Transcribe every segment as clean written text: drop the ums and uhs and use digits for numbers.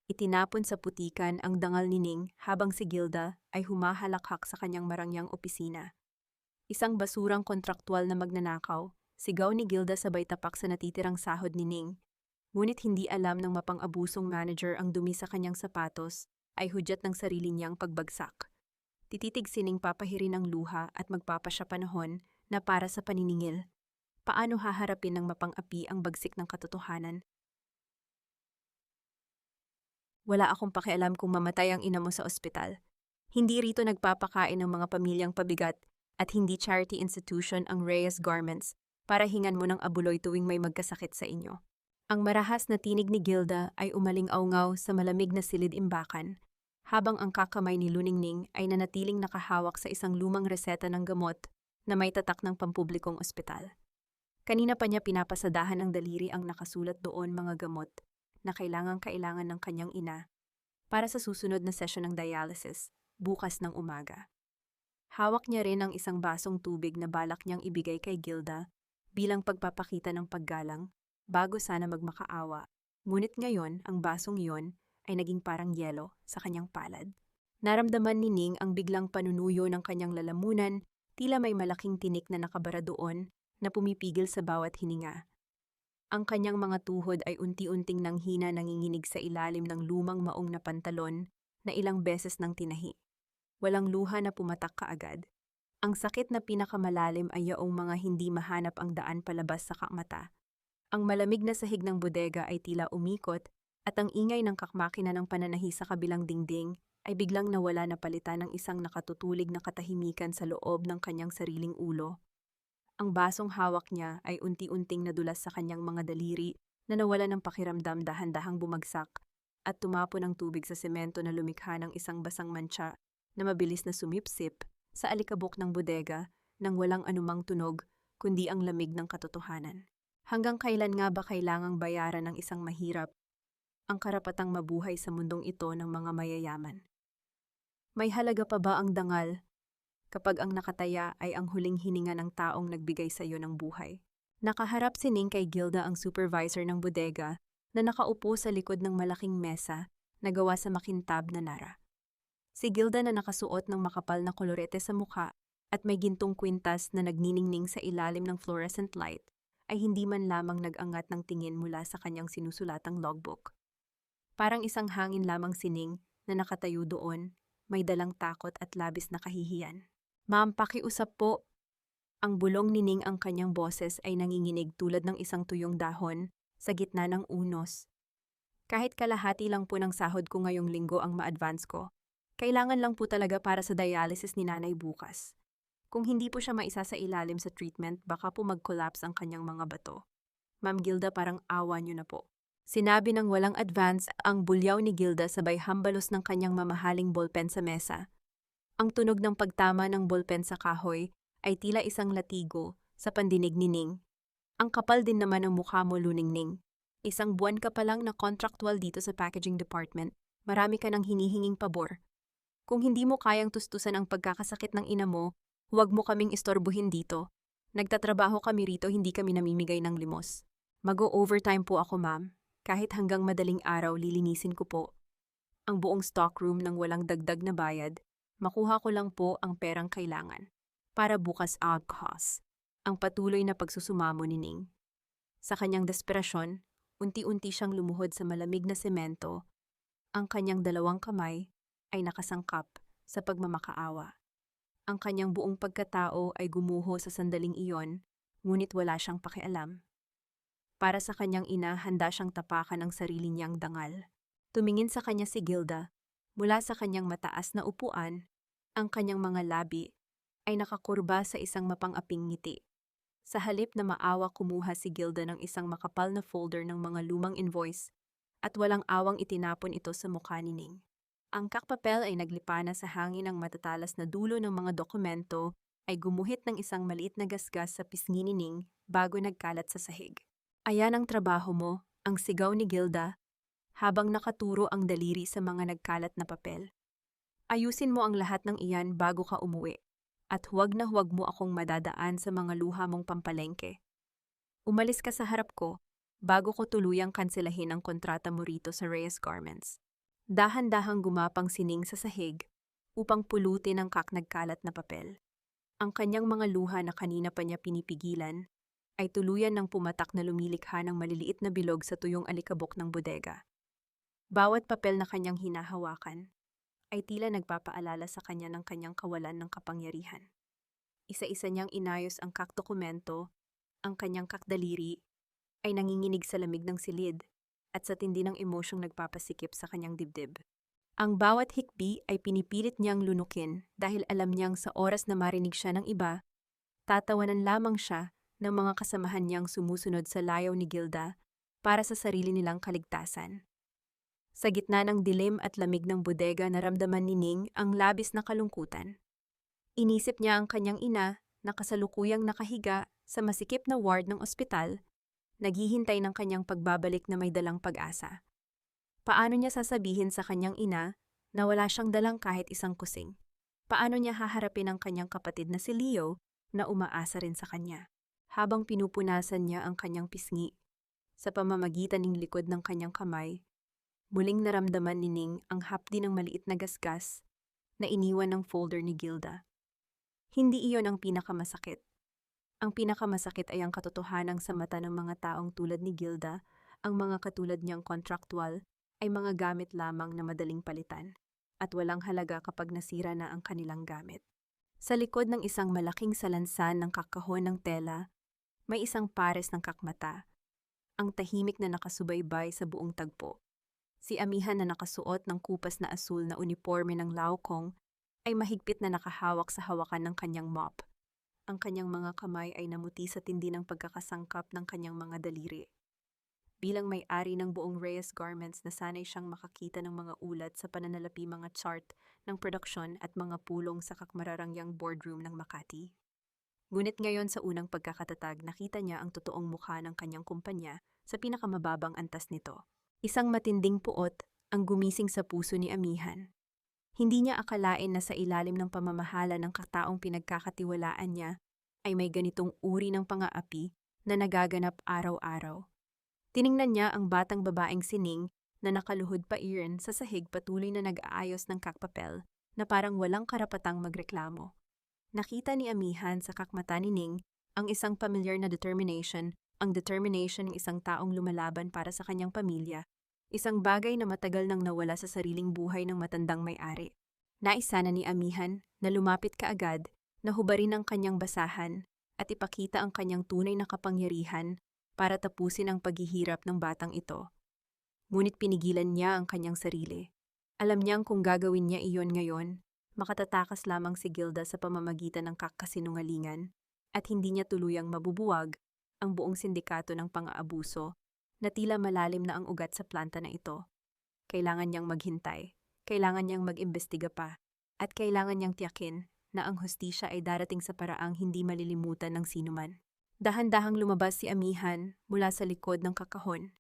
Itinapon sa putikan ang dangal ni Ning habang si Gilda ay humahalakhak sa kanyang marangyang opisina. Isang basurang kontraktual na magnanakaw, sigaw ni Gilda sabay tapak sa natitirang sahod ni Ning. Ngunit hindi alam ng mapang-abusong manager ang dumi sa kanyang sapatos ay hudyat ng sarili niyang pagbagsak. Tititig si Ning papahirin ang luha at magpapasya panahon na para sa paniningil. Paano haharapin ng mapang-api ang bagsik ng katotohanan? Wala akong pakialam kung mamatay ang ina mo sa ospital. Hindi rito nagpapakain ng mga pamilyang pabigat at hindi charity institution ang Reyes Garments para hingan mo ng abuloy tuwing may magkasakit sa inyo. Ang marahas na tinig ni Gilda ay umaling-awngaw sa malamig na silid-imbakan, habang ang kakamay ni Luningning ay nanatiling nakahawak sa isang lumang reseta ng gamot na may tatak ng pampublikong ospital. Kanina pa niya pinapasadahan ng daliri ang nakasulat doon mga gamot na kailangan ng kanyang ina para sa susunod na session ng dialysis bukas ng umaga. Hawak niya rin ang isang basong tubig na balak niyang ibigay kay Gilda bilang pagpapakita ng paggalang bago sana magmakaawa. Ngunit ngayon, ang basong iyon ay naging parang yelo sa kanyang palad. Naramdaman ni Ning ang biglang panunuyo ng kanyang lalamunan, tila may malaking tinik na nakabara doon na pumipigil sa bawat hininga. Ang kanyang mga tuhod ay unti-unting nanghina nanginginig sa ilalim ng lumang maong na pantalon na ilang beses nang tinahi. Walang luha na pumatak kaagad. Ang sakit na pinakamalalim ay yaong mga hindi mahanap ang daan palabas sa mata. Ang malamig na sahig ng bodega ay tila umikot at ang ingay ng kakmakina ng pananahi sa kabilang dingding ay biglang nawala na palitan ng isang nakatutulig na katahimikan sa loob ng kanyang sariling ulo. Ang basong hawak niya ay unti-unting nadulas sa kanyang mga daliri na nawala ng pakiramdam dahan-dahang bumagsak at tumapon ang tubig sa semento na lumikha ng isang basang mantsa na mabilis na sumipsip sa alikabok ng bodega nang walang anumang tunog kundi ang lamig ng katotohanan. Hanggang kailan nga ba kailangang bayaran ng isang mahirap ang karapatang mabuhay sa mundong ito ng mga mayayaman? May halaga pa ba ang dangal kapag ang nakataya ay ang huling hininga ng taong nagbigay sa iyo ng buhay? Nakaharap si Ning kay Gilda, ang supervisor ng bodega, na nakaupo sa likod ng malaking mesa na gawa sa makintab na nara. Si Gilda na nakasuot ng makapal na kolorete sa mukha at may gintong kwintas na nagniningning sa ilalim ng fluorescent light ay hindi man lamang nag-angat ng tingin mula sa kanyang sinusulatang logbook. Parang isang hangin lamang si Ning na nakatayo doon, may dalang takot at labis na kahihiyan. "Ma'am, pakiusap po." Ang bulong ni Ning, ang kanyang boses ay nanginginig tulad ng isang tuyong dahon sa gitna ng unos. "Kahit kalahati lang po ng sahod ko ngayong linggo ang ma-advance ko, kailangan lang po talaga para sa dialysis ni nanay bukas. Kung hindi po siya maisa sa ilalim sa treatment, baka po mag-collapse ang kanyang mga bato." "Ma'am Gilda, parang awa niyo na po." Sinabi ng walang advance ang bulyaw ni Gilda sabay hambalos ng kanyang mamahaling ballpen sa mesa. Ang tunog ng pagtama ng ballpen sa kahoy ay tila isang latigo sa pandinig ni Ning. "Ang kapal din naman ng mukha mo, Luningning. Isang buwan ka pa lang na contractual dito sa packaging department. Marami ka ng hinihinging pabor. Kung hindi mo kayang tustusan ang pagkakasakit ng ina mo, huwag mo kaming istorbohin dito. Nagtatrabaho kami rito, hindi kami namimigay ng limos. Mag-o-overtime po ako, ma'am. Kahit hanggang madaling araw lilinisin ko po ang buong stockroom ng walang dagdag na bayad. Makuha ko lang po ang perang kailangan para bukas out costs." Ang patuloy na pagsusumamo ni Ning. Sa kanyang desperasyon, unti-unti siyang lumuhod sa malamig na semento. Ang kanyang dalawang kamay ay nakasangkap sa pagmamakaawa. Ang kanyang buong pagkatao ay gumuho sa sandaling iyon, ngunit wala siyang pakialam. Para sa kanyang ina, handa siyang tapakan ang sarili niyang dangal. Tumingin sa kanya si Gilda. Mula sa kanyang mataas na upuan, ang kanyang mga labi ay nakakurba sa isang mapang-aping ngiti. Sa halip na maawa, kumuha si Gilda ng isang makapal na folder ng mga lumang invoice at walang awang itinapon ito sa mukha ni Ning. Ang kakpapel ay naglipa na sa hangin, ang matatalas na dulo ng mga dokumento ay gumuhit ng isang maliit na gasgas sa pisngi ni Ning bago nagkalat sa sahig. "Ayan ang trabaho mo," ang sigaw ni Gilda habang nakaturo ang daliri sa mga nagkalat na papel. "Ayusin mo ang lahat ng iyan bago ka umuwi. At huwag na huwag mo akong madadaan sa mga luha mong pampalengke. Umalis ka sa harap ko bago ko tuluyang kanselahin ang kontrata mo rito sa Reyes Garments." Dahan-dahang gumapang sining sa sahig upang pulutin ang kaknagkalat na papel. Ang kanyang mga luha na kanina pa niya pinipigilan ay tuluyan ng pumatak na lumilikha ng maliliit na bilog sa tuyong alikabok ng bodega. Bawat papel na kanyang hinahawakan ay tila nagpapaalala sa kanya ng kanyang kawalan ng kapangyarihan. Isa-isa niyang inayos ang kakdokumento, ang kanyang kakdaliri ay nanginginig sa lamig ng silid at sa tindi ng emosyong nagpapasikip sa kanyang dibdib. Ang bawat hikbi ay pinipilit niyang lunukin dahil alam niyang sa oras na marinig siya ng iba, tatawanan lamang siya ng mga kasamahan niyang sumusunod sa layaw ni Gilda para sa sarili nilang kaligtasan. Sa gitna ng dilim at lamig ng bodega naramdaman ni Ning ang labis na kalungkutan. Inisip niya ang kanyang ina na kasalukuyang nakahiga sa masikip na ward ng ospital, naghihintay ng kanyang pagbabalik na may dalang pag-asa. Paano niya sasabihin sa kanyang ina na wala siyang dalang kahit isang kusing? Paano niya haharapin ang kanyang kapatid na si Leo na umaasa rin sa kanya? Habang pinupunasan niya ang kanyang pisngi sa pamamagitan ng likod ng kanyang kamay, muling naramdaman ni Ning ang hapdi ng maliit na gasgas na iniwan ng folder ni Gilda. Hindi iyon ang pinakamasakit. Ang pinakamasakit ay ang katotohanang sa mata ng mga taong tulad ni Gilda, ang mga katulad niyang kontraktual ay mga gamit lamang na madaling palitan at walang halaga kapag nasira na ang kanilang gamit. Sa likod ng isang malaking salansan ng kakahon ng tela, may isang pares ng kakmata, ang tahimik na nakasubaybay sa buong tagpo. Si Amihan na nakasuot ng kupas na asul na uniforme ng Laokong ay mahigpit na nakahawak sa hawakan ng kanyang mop. Ang kanyang mga kamay ay namuti sa tindi ng pagkakasangkap ng kanyang mga daliri. Bilang may-ari ng buong Reyes Garments na sanay siyang makakita ng mga ulat sa pananalapi mga chart ng produksyon at mga pulong sa kakmararangyang boardroom ng Makati. Ngunit ngayon sa unang pagkakatatag nakita niya ang totoong mukha ng kanyang kumpanya sa pinakamababang antas nito. Isang matinding puot ang gumising sa puso ni Amihan. Hindi niya akalain na sa ilalim ng pamamahala ng kataong pinagkakatiwalaan niya ay may ganitong uri ng pang-aapi na nagaganap araw-araw. Tiningnan niya ang batang babaeng sining na nakaluhod pa iyon sa sahig patuloy na nag-aayos ng kakpapel na parang walang karapatang magreklamo. Nakita ni Amihan sa kakmata ni Ning ang isang pamilyar na determination, ang determination ng isang taong lumalaban para sa kanyang pamilya, isang bagay na matagal nang nawala sa sariling buhay ng matandang may-ari. Naisa na ni Amihan na lumapit kaagad, na hubarin ang kanyang basahan at ipakita ang kanyang tunay na kapangyarihan para tapusin ang paghihirap ng batang ito. Ngunit pinigilan niya ang kanyang sarili. Alam niyang kung gagawin niya iyon ngayon, makatatakas lamang si Gilda sa pamamagitan ng kakasinungalingan at hindi niya tuluyang mabubuwag ang buong sindikato ng pang-aabuso na tila malalim na ang ugat sa planta na ito. Kailangan niyang maghintay, kailangan niyang mag-imbestiga pa, at kailangan niyang tiyakin na ang hustisya ay darating sa paraang hindi malilimutan ng sinuman. Dahan-dahang lumabas si Amihan mula sa likod ng kakahon.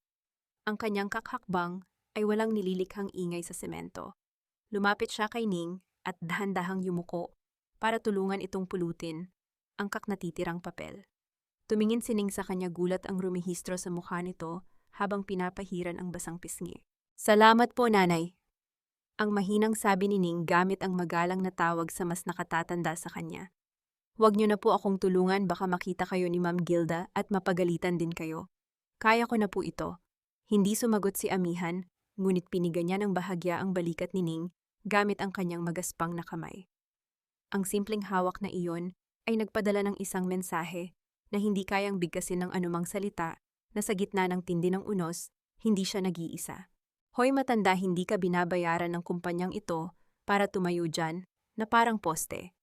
Ang kanyang kakhakbang ay walang nililikhang ingay sa semento. Lumapit siya kay Ning at dahan-dahang yumuko para tulungan itong pulutin ang kaknatitirang papel. Tumingin si Ning sa kanya gulat ang rumihistro sa mukha nito habang pinapahiran ang basang pisngi. "Salamat po, nanay." Ang mahinang sabi ni Ning gamit ang magalang na tawag sa mas nakatatanda sa kanya. "Huwag niyo na po akong tulungan, baka makita kayo ni Ma'am Gilda at mapagalitan din kayo. Kaya ko na po ito." Hindi sumagot si Amihan, ngunit pinigan niya ng bahagya ang balikat ni Ning gamit ang kanyang magaspang na kamay. Ang simpleng hawak na iyon ay nagpadala ng isang mensahe na hindi kayang bigkasin ng anumang salita na sa gitna ng tindi ng unos, hindi siya nag-iisa. "Hoy matanda, hindi ka binabayaran ng kumpanyang ito para tumayo dyan na parang poste.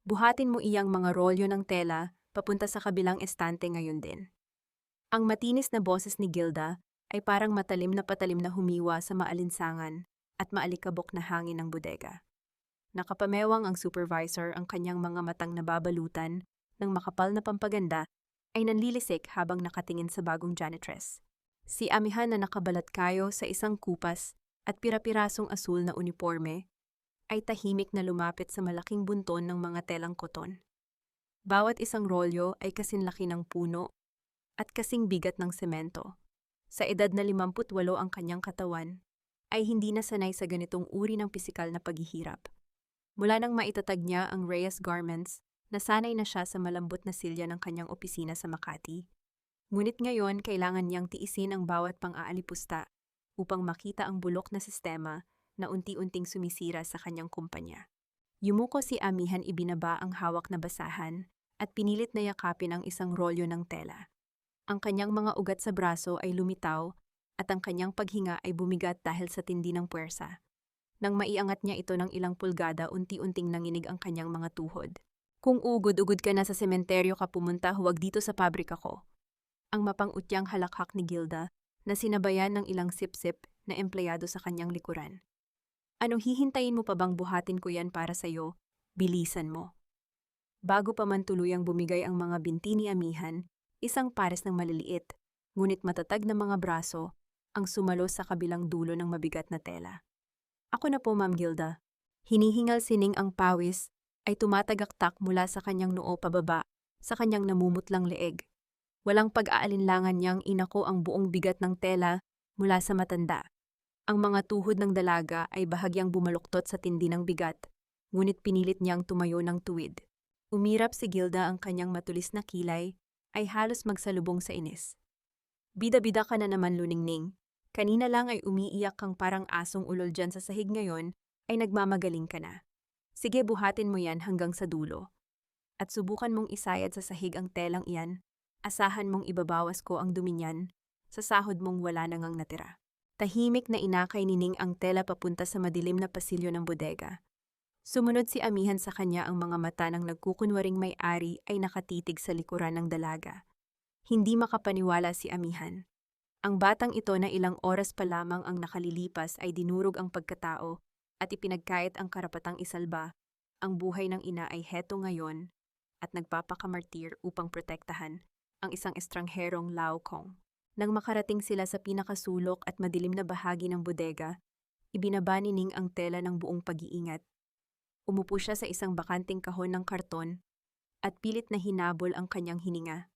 Buhatin mo iyang mga rolyo ng tela papunta sa kabilang estante ngayon din." Ang matinis na boses ni Gilda ay parang matalim na patalim na humiwa sa maalinsangan at maalikabok na hangin ng bodega. Nakapamewang ang supervisor, ang kanyang mga matang nababalutan ng makapal na pampaganda ay nanlilisik habang nakatingin sa bagong janitress. Si Amihan na nakabalat kayo sa isang kupas at pira-pirasong asul na uniforme ay tahimik na lumapit sa malaking bunton ng mga telang koton. Bawat isang rolyo ay kasinlaki ng puno at kasing bigat ng semento. Sa edad na 58 ang kanyang katawan, ay hindi na sanay sa ganitong uri ng pisikal na paghihirap. Mula nang maitatag niya ang Reyes Garments, nasanay na siya sa malambot na silya ng kanyang opisina sa Makati. Ngunit ngayon, kailangan niyang tiisin ang bawat pang-aalipusta upang makita ang bulok na sistema na unti-unting sumisira sa kanyang kumpanya. Yumuko si Amihan, ibinaba ang hawak na basahan at pinilit na yakapin ang isang rolyo ng tela. Ang kanyang mga ugat sa braso ay lumitaw at ang kanyang paghinga ay bumigat dahil sa tindi ng puwersa. Nang maiangat niya ito ng ilang pulgada, unti-unting nanginig ang kanyang mga tuhod. Kung ugod-ugod ka na sa sementeryo ka pumunta, huwag dito sa pabrika ko. Ang mapang-utyang halakhak ni Gilda na sinabayan ng ilang sip-sip na empleyado sa kanyang likuran. Anong hihintayin mo pa bang buhatin ko yan para sa'yo? Bilisan mo. Bago pa man tuluyang bumigay ang mga binti ni Amihan, isang pares ng maliliit, ngunit matatag na mga braso, ang sumalo sa kabilang dulo ng mabigat na tela. Ako na po, Ma'am Gilda. Hinihingal sining ang pawis ay tumatagaktak mula sa kanyang noo pababa sa kanyang namumutlang leeg. Walang pag-aalinlangan niyang inako ang buong bigat ng tela mula sa matanda. Ang mga tuhod ng dalaga ay bahagyang bumaluktot sa tindi ng bigat, ngunit pinilit niyang tumayo ng tuwid. Umirap si Gilda, ang kanyang matulis na kilay ay halos magsalubong sa inis. Bida-bida ka na naman, Luningning. Kanina lang ay umiiyak kang parang asong ulol dyan sa sahig, ngayon ay nagmamagaling ka na. Sige, buhatin mo yan hanggang sa dulo. At subukan mong isayad sa sahig ang telang iyan. Asahan mong ibabawas ko ang dumi niyan. Sa sahod mong wala na ngang natira. Tahimik na inakay ni Ning ang tela papunta sa madilim na pasilyo ng bodega. Sumunod si Amihan sa kanya, ang mga mata ng nagkukunwaring may-ari ay nakatitig sa likuran ng dalaga. Hindi makapaniwala si Amihan. Ang batang ito na ilang oras pa lamang ang nakalilipas ay dinurog ang pagkatao at ipinagkait ang karapatang isalba. Ang buhay ng ina ay heto ngayon at nagpapakamartir upang protektahan ang isang estrangherong Lao Kong. Nang makarating sila sa pinakasulok at madilim na bahagi ng bodega, ibinaba ni Ning ang tela ng buong pag-iingat. Umupo siya sa isang bakanting kahon ng karton at pilit na hinabol ang kanyang hininga.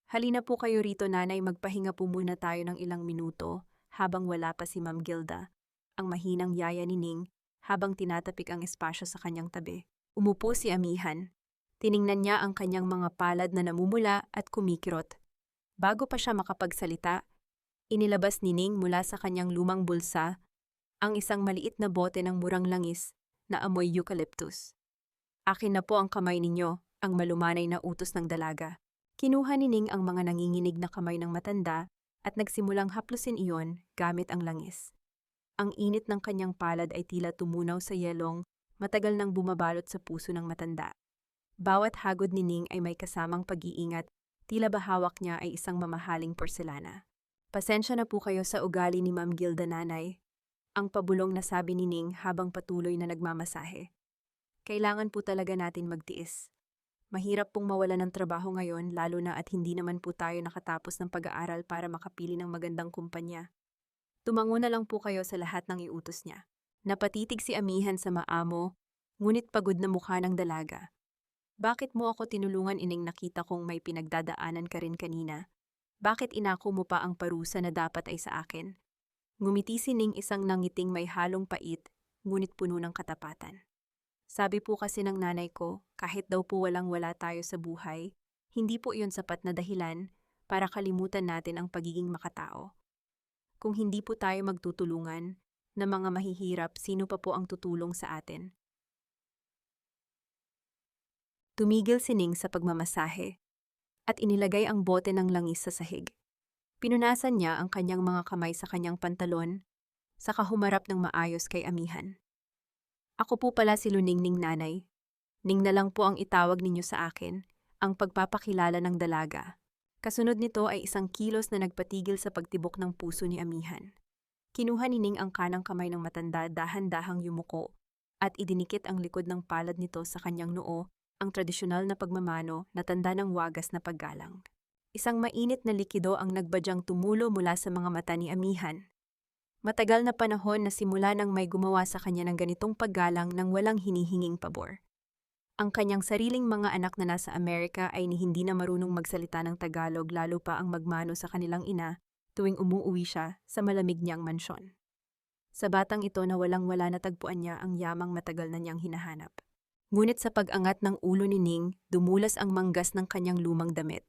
Halina po kayo rito, nanay, magpahinga po muna tayo ng ilang minuto habang wala pa si Ma'am Gilda, ang mahinang yaya ni Ning habang tinatapik ang espasyo sa kanyang tabi. Umupo si Amihan. Tiningnan niya ang kanyang mga palad na namumula at kumikirot. Bago pa siya makapagsalita, inilabas ni Ning mula sa kanyang lumang bulsa ang isang maliit na bote ng murang langis na amoy eucalyptus. Akin na po ang kamay ninyo, ang malumanay na utos ng dalaga. Kinuha ni Ning ang mga nanginginig na kamay ng matanda at nagsimulang haplusin iyon gamit ang langis. Ang init ng kanyang palad ay tila tumunaw sa yelong matagal nang bumabalot sa puso ng matanda. Bawat hagod ni Ning ay may kasamang pag-iingat, tila ba hawak niya ay isang mamahaling porselana. Pasensya na po kayo sa ugali ni Ma'am Gilda, nanay. Ang pabulong na sabi ni Ning habang patuloy na nagmamasahe. Kailangan po talaga natin magtiis. Mahirap pong mawala ng trabaho ngayon, lalo na at hindi naman po tayo nakatapos ng pag-aaral para makapili ng magandang kumpanya. Tumango na lang po kayo sa lahat ng iutos niya. Napatitig si Amihan sa maamo, ngunit pagod na mukha ng dalaga. Bakit mo ako tinulungan, Ining? Nakita kong may pinagdadaanan ka rin kanina. Bakit inako mo pa ang parusa na dapat ay sa akin? Ngumiti si Ning, isang nangiting may halong pait, ngunit puno ng katapatan. Sabi po kasi ng nanay ko, kahit daw po walang-wala tayo sa buhay, hindi po iyon sapat na dahilan para kalimutan natin ang pagiging makatao. Kung hindi po tayo magtutulungan na mga mahihirap, sino pa po ang tutulong sa atin? Tumigil si Ning sa pagmamasahe at inilagay ang bote ng langis sa sahig. Pinunasan niya ang kanyang mga kamay sa kanyang pantalon, saka humarap ng maayos kay Amihan. Ako po pala si Luningning, nanay. Ning na lang po ang itawag ninyo sa akin, ang pagpapakilala ng dalaga. Kasunod nito ay isang kilos na nagpatigil sa pagtibok ng puso ni Amihan. Kinuha ni Ning ang kanang kamay ng matanda, dahan-dahang yumuko, at idinikit ang likod ng palad nito sa kanyang noo, ang tradisyonal na pagmamano na tanda ng wagas na paggalang. Isang mainit na likido ang nagbadyang tumulo mula sa mga mata ni Amihan. Matagal na panahon na simula nang may gumawa sa kanya ng ganitong paggalang nang walang hinihinging pabor. Ang kanyang sariling mga anak na nasa Amerika ay hindi na marunong magsalita ng Tagalog, lalo pa ang magmano sa kanilang ina tuwing umuuwi siya sa malamig niyang mansyon. Sa batang ito na walang-wala natagpuan niya ang yamang matagal na niyang hinahanap. Ngunit sa pag-angat ng ulo ni Ning, dumulas ang manggas ng kanyang lumang damit.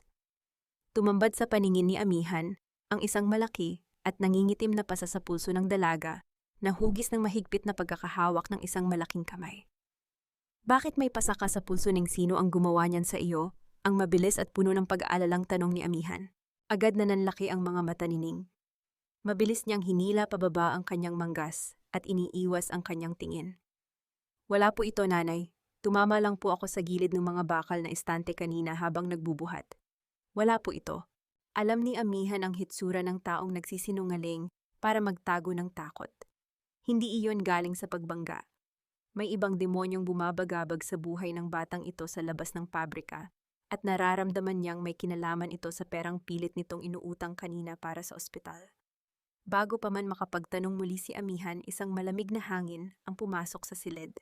Tumambad sa paningin ni Amihan ang isang malaki at nangingitim na pasa sa pulso ng dalaga na hugis ng mahigpit na pagkakahawak ng isang malaking kamay. Bakit may pasa ka sa pulso ng sino ang gumawa niyan sa iyo? Ang mabilis at puno ng pag-aalalang tanong ni Amihan. Agad na nanlaki ang mga mata ni Ning. Mabilis niyang hinila pababa ang kanyang manggas at iniiwas ang kanyang tingin. Wala po ito, nanay. Tumama lang po ako sa gilid ng mga bakal na estante kanina habang nagbubuhat. Wala po ito. Alam ni Amihan ang hitsura ng taong nagsisinungaling para magtago ng takot. Hindi iyon galing sa pagbangga. May ibang demonyong bumabagabag sa buhay ng batang ito sa labas ng pabrika at nararamdaman niyang may kinalaman ito sa perang pilit nitong inuutang kanina para sa ospital. Bago pa man makapagtanong muli si Amihan, isang malamig na hangin ang pumasok sa silid.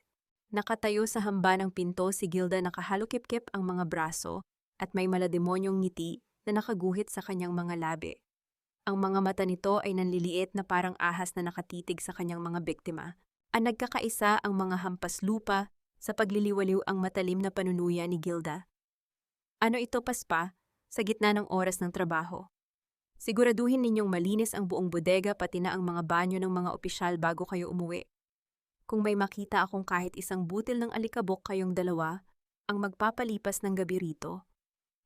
Nakatayo sa hamba ng pinto si Gilda, nakahalukip-kip ang mga braso at may malademonyong ngiti na nakaguhit sa kanyang mga labi. Ang mga mata nito ay nanliliit na parang ahas na nakatitig sa kanyang mga biktima. Ang nagkakaisa ang mga hampas lupa sa pagliliwaliw ang matalim na panunuya ni Gilda. Ano ito, Paspa? Sa gitna ng oras ng trabaho. Siguraduhin ninyong malinis ang buong bodega pati na ang mga banyo ng mga opisyal bago kayo umuwi. Kung may makita akong kahit isang butil ng alikabok kayong dalawa, ang magpapalipas ng gabi rito.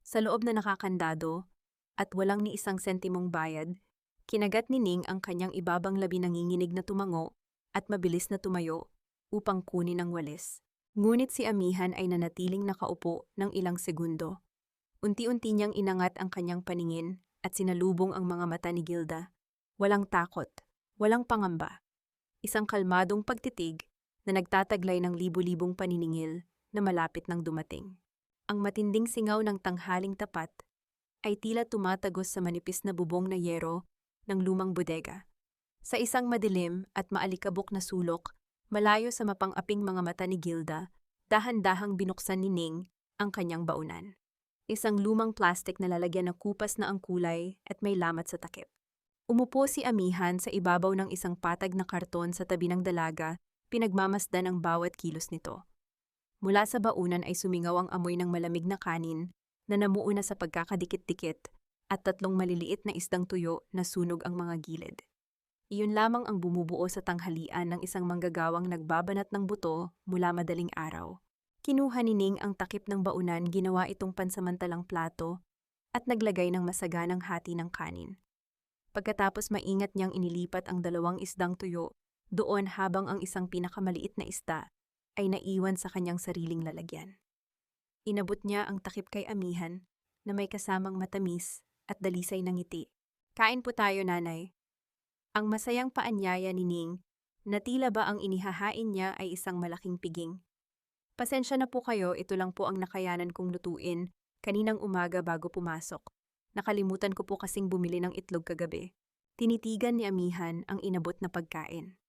Sa loob na nakakandado at walang ni isang sentimong bayad, kinagat ni Ning ang kanyang ibabang labi, nanginginig na tumango at mabilis na tumayo upang kunin ang walis. Ngunit si Amihan ay nanatiling nakaupo ng ilang segundo. Unti-unti niyang inangat ang kanyang paningin at sinalubong ang mga mata ni Gilda. Walang takot, walang pangamba. Isang kalmadong pagtitig na nagtataglay ng libu-libong paniningil na malapit nang dumating. Ang matinding singaw ng tanghaling tapat ay tila tumatagos sa manipis na bubong na yero ng lumang bodega. Sa isang madilim at maalikabok na sulok, malayo sa mapang-aping mga mata ni Gilda, dahan-dahang binuksan ni Ning ang kanyang baunan. Isang lumang plastik na lalagyan ng kupas na ang kulay at may lamat sa takip. Umupo si Amihan sa ibabaw ng isang patag na karton sa tabi ng dalaga, pinagmamasdan ang bawat kilos nito. Mula sa baunan ay sumingaw ang amoy ng malamig na kanin na namuuna sa pagkakadikit-dikit at 3 maliliit na isdang tuyo na sunog ang mga gilid. Iyon lamang ang bumubuo sa tanghalian ng isang manggagawang nagbabanat ng buto mula madaling araw. Kinuha ni Ning ang takip ng baunan, ginawa itong pansamantalang plato at naglagay ng masaganang hati ng kanin. Pagkatapos maingat niyang inilipat ang 2 isdang tuyo doon habang ang isang pinakamaliit na isda ay naiwan sa kanyang sariling lalagyan. Inabot niya ang takip kay Amihan na may kasamang matamis at dalisay na ngiti. Kain po tayo, nanay. Ang masayang paanyaya ni Ning na tila ba ang inihahain niya ay isang malaking piging. Pasensya na po kayo, ito lang po ang nakayanan kong lutuin kaninang umaga bago pumasok. Nakalimutan ko po kasing bumili ng itlog kagabi. Tinitigan ni Amihan ang inabot na pagkain.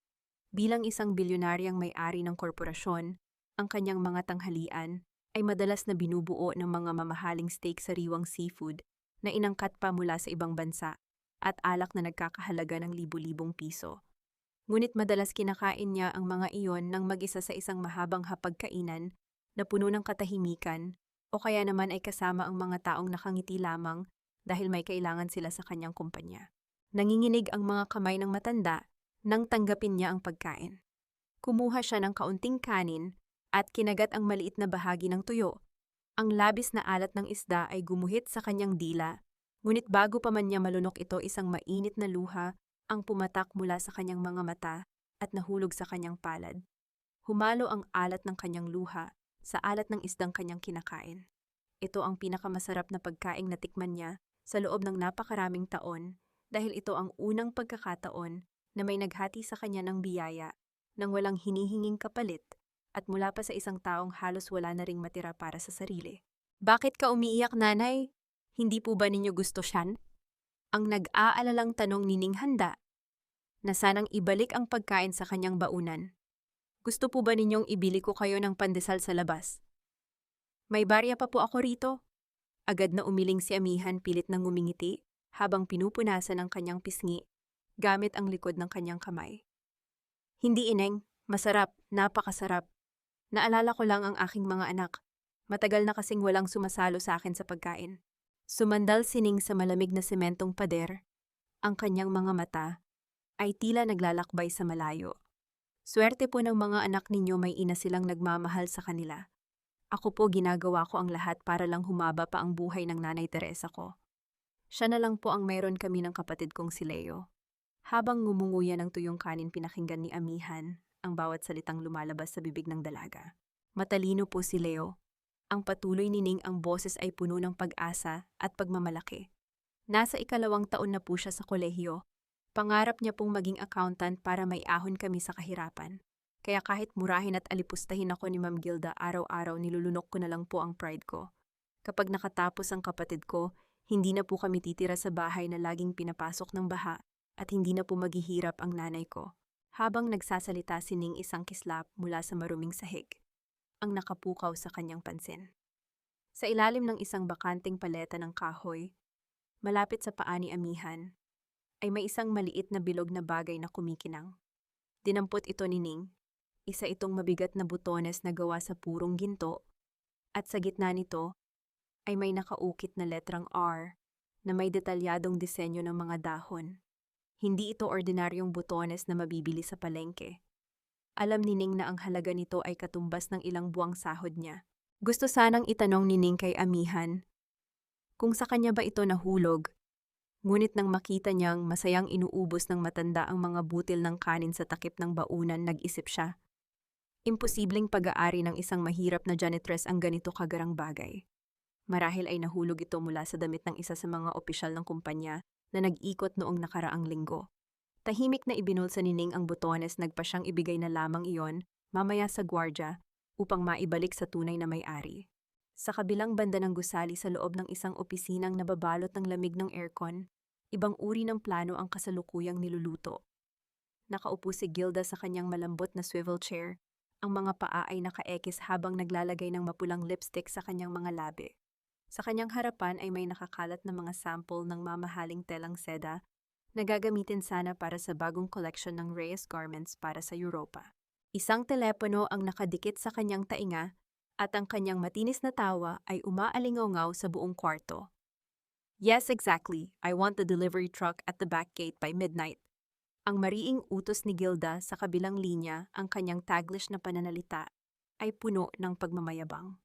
Bilang isang bilyonaryang may-ari ng korporasyon, ang kanyang mga tanghalian ay madalas na binubuo ng mga mamahaling steak sariwang seafood na inangkat pa mula sa ibang bansa at alak na nagkakahalaga ng libu-libong piso. Ngunit madalas kinakain niya ang mga iyon ng mag-isa sa isang mahabang hapagkainan na puno ng katahimikan o kaya naman ay kasama ang mga taong nakangiti lamang dahil may kailangan sila sa kanyang kumpanya. Nanginginig ang mga kamay ng matanda nang tanggapin niya ang pagkain. Kumuha siya ng kaunting kanin at kinagat ang maliit na bahagi ng tuyo. Ang labis na alat ng isda ay gumuhit sa kanyang dila, ngunit bago pa man niya malunok ito, isang mainit na luha ang pumatak mula sa kanyang mga mata at nahulog sa kanyang palad. Humalo ang alat ng kanyang luha sa alat ng isdang kanyang kinakain. Ito ang pinakamasarap na pagkaing natikman niya sa loob ng napakaraming taon dahil ito ang unang pagkakataon na may naghati sa kanya ng biyaya nang walang hinihinging kapalit at mula pa sa isang taong halos wala na ring matira para sa sarili. Bakit ka umiiyak, nanay? Hindi po ba ninyo gusto siyan? Ang nag-aalalang tanong ni Ning handa na sanang ibalik ang pagkain sa kanyang baunan. Gusto po ba ninyong ibili ko kayo ng pandesal sa labas? May barya pa po ako rito. Agad na umiling si Amihan, pilit nang ngumingiti habang pinupunasan ang kanyang pisngi gamit ang likod ng kanyang kamay. Hindi ineng, masarap, napakasarap. Naalala ko lang ang aking mga anak. Matagal na kasing walang sumasalo sa akin sa pagkain. Sumandal sining sa malamig na sementong pader. Ang kanyang mga mata ay tila naglalakbay sa malayo. Swerte po ng mga anak ninyo may ina silang nagmamahal sa kanila. Ako po ginagawa ko ang lahat para lang humaba pa ang buhay ng Nanay Teresa ko. Siya na lang po ang mayroon kami ng kapatid kong si Leo. Habang ngumunguya ng tuyong kanin pinakinggan ni Amihan ang bawat salitang lumalabas sa bibig ng dalaga. Matalino po si Leo. Ang patuloy nining ang boses ay puno ng pag-asa at pagmamalaki. Nasa 2nd taon na po siya sa kolehiyo. Pangarap niya pong maging accountant para may ahon kami sa kahirapan. Kaya kahit murahin at alipustahin ako ni Ma'am Gilda, araw-araw nilulunok ko na lang po ang pride ko. Kapag nakatapos ang kapatid ko, hindi na po kami titira sa bahay na laging pinapasok ng baha at hindi na po maghihirap ang nanay ko. Habang nagsasalita sining isang kislap mula sa maruming sahig, ang nakapukaw sa kanyang pansin. Sa ilalim ng isang bakanteng paleta ng kahoy, malapit sa paa ni Amihan, ay may isang maliit na bilog na bagay na kumikinang. Dinampot ito ni Ning, isa itong mabigat na butones na gawa sa purong ginto, at sa gitna nito ay may nakaukit na letrang R na may detalyadong disenyo ng mga dahon. Hindi ito ordinaryong butones na mabibili sa palengke. Alam ni Ning na ang halaga nito ay katumbas ng ilang buwang sahod niya. Gusto sanang itanong ni Ning kay Amihan kung sa kanya ba ito nahulog, ngunit nang makita niyang masayang inuubos ng matanda ang mga butil ng kanin sa takip ng baunan, nag-isip siya. Imposibleng pag-aari ng isang mahirap na janitress ang ganito kagarang bagay. Marahil ay nahulog ito mula sa damit ng isa sa mga opisyal ng kumpanya na nag-ikot noong nakaraang linggo. Tahimik na ibinulsa ni Ning ang butones, nagpa siyang ibigay na lamang iyon mamaya sa gwardya upang maibalik sa tunay na may-ari. Sa kabilang banda ng gusali sa loob ng isang opisinang nababalot ng lamig ng aircon, ibang uri ng plano ang kasalukuyang niluluto. Nakaupo si Gilda sa kanyang malambot na swivel chair. Ang mga paa ay nakaekis habang naglalagay ng mapulang lipstick sa kanyang mga labi. Sa kanyang harapan ay may nakakalat na mga sample ng mamahaling telang seda na gagamitin sana para sa bagong collection ng Reyes Garments para sa Europa. Isang telepono ang nakadikit sa kanyang tainga at ang kanyang matinis na tawa ay umaalingaw sa buong kwarto. Yes, exactly. I want the delivery truck at the back gate by midnight. Ang mariing utos ni Gilda sa kabilang linya, ang kanyang Taglish na pananalita, ay puno ng pagmamayabang.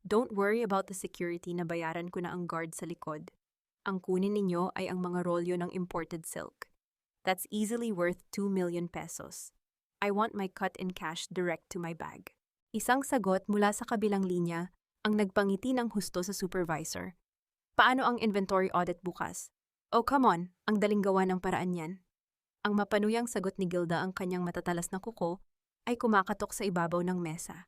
Don't worry about the security, na bayaran ko na ang guard sa likod. Ang kunin ninyo ay ang mga rolyo ng imported silk. That's easily worth 2 million pesos. I want my cut in cash direct to my bag. Isang sagot mula sa kabilang linya ang nagpangiti ng husto sa supervisor. Paano ang inventory audit bukas? Oh, come on, ang daling gawa ng paraan yan. Ang mapanuyang sagot ni Gilda, ang kanyang matatalas na kuko, ay kumakatok sa ibabaw ng mesa.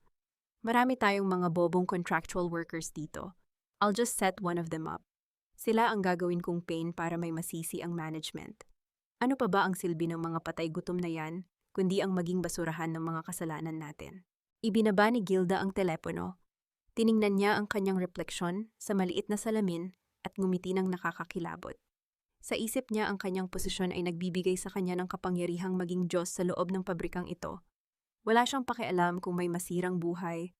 Marami tayong mga bobong contractual workers dito. I'll just set one of them up. Sila ang gagawin kong pain para may masisi ang management. Ano pa ba ang silbi ng mga patay gutom na yan, kundi ang maging basurahan ng mga kasalanan natin? Ibinaba ni Gilda ang telepono. Tiningnan niya ang kanyang refleksyon sa maliit na salamin at ngumiti ng nakakakilabot. Sa isip niya, ang kanyang posisyon ay nagbibigay sa kanya ng kapangyarihang maging Diyos sa loob ng pabrikang ito. Wala siyang pakialam kung may masirang buhay,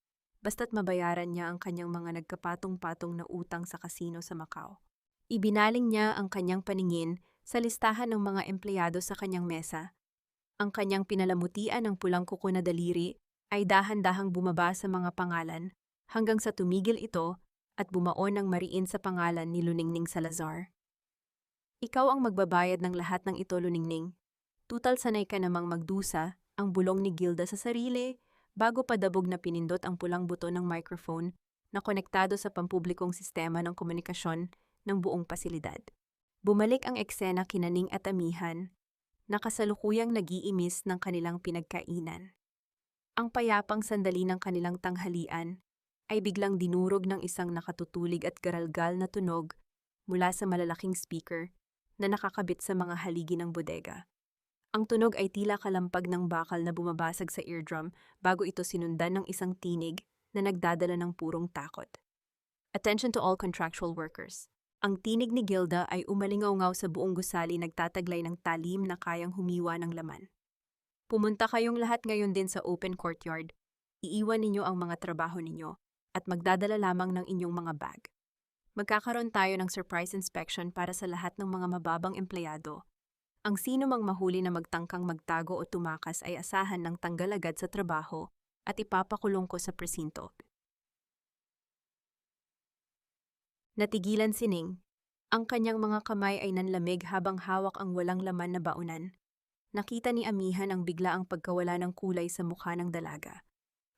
basta't mabayaran niya ang kanyang mga nagkapatong-patong na utang sa kasino sa Macau. Ibinaling niya ang kanyang paningin sa listahan ng mga empleyado sa kanyang mesa. Ang kanyang pinalamutian ng pulang kuko na daliri ay dahan-dahang bumaba sa mga pangalan hanggang sa tumigil ito at bumaon ng mariin sa pangalan ni Luningning Salazar. Ikaw ang magbabayad ng lahat ng ito, Luningning. Tutal sanay ka namang magdusa, ang bulong ni Gilda sa sarili, bago padabog na pinindot ang pulang buto ng microphone na konektado sa pampublikong sistema ng komunikasyon ng buong pasilidad. Bumalik ang eksena kina Ning at Amihan, na kasalukuyang nag-iimis ng kanilang pinagkainan. Ang payapang sandali ng kanilang tanghalian ay biglang dinurog ng isang nakatutulig at garalgal na tunog mula sa malalaking speaker na nakakabit sa mga haligi ng bodega. Ang tunog ay tila kalampag ng bakal na bumabasag sa eardrum bago ito sinundan ng isang tinig na nagdadala ng purong takot. Attention to all contractual workers. Ang tinig ni Gilda ay umalingaw sa buong gusali, nagtataglay ng talim na kayang humiwa ng laman. Pumunta kayong lahat ngayon din sa open courtyard. Iiwan ninyo ang mga trabaho ninyo at magdadala lamang ng inyong mga bag. Magkakaroon tayo ng surprise inspection para sa lahat ng mga mababang empleyado. Ang sino mang mahuli na magtangkang magtago o tumakas ay asahan ng tanggal agad sa trabaho at ipapakulong ko sa presinto. Natigilan si Ning. Ang kanyang mga kamay ay nanlamig habang hawak ang walang laman na baunan. Nakita ni Amihan ang biglaang pagkawala ng kulay sa mukha ng dalaga.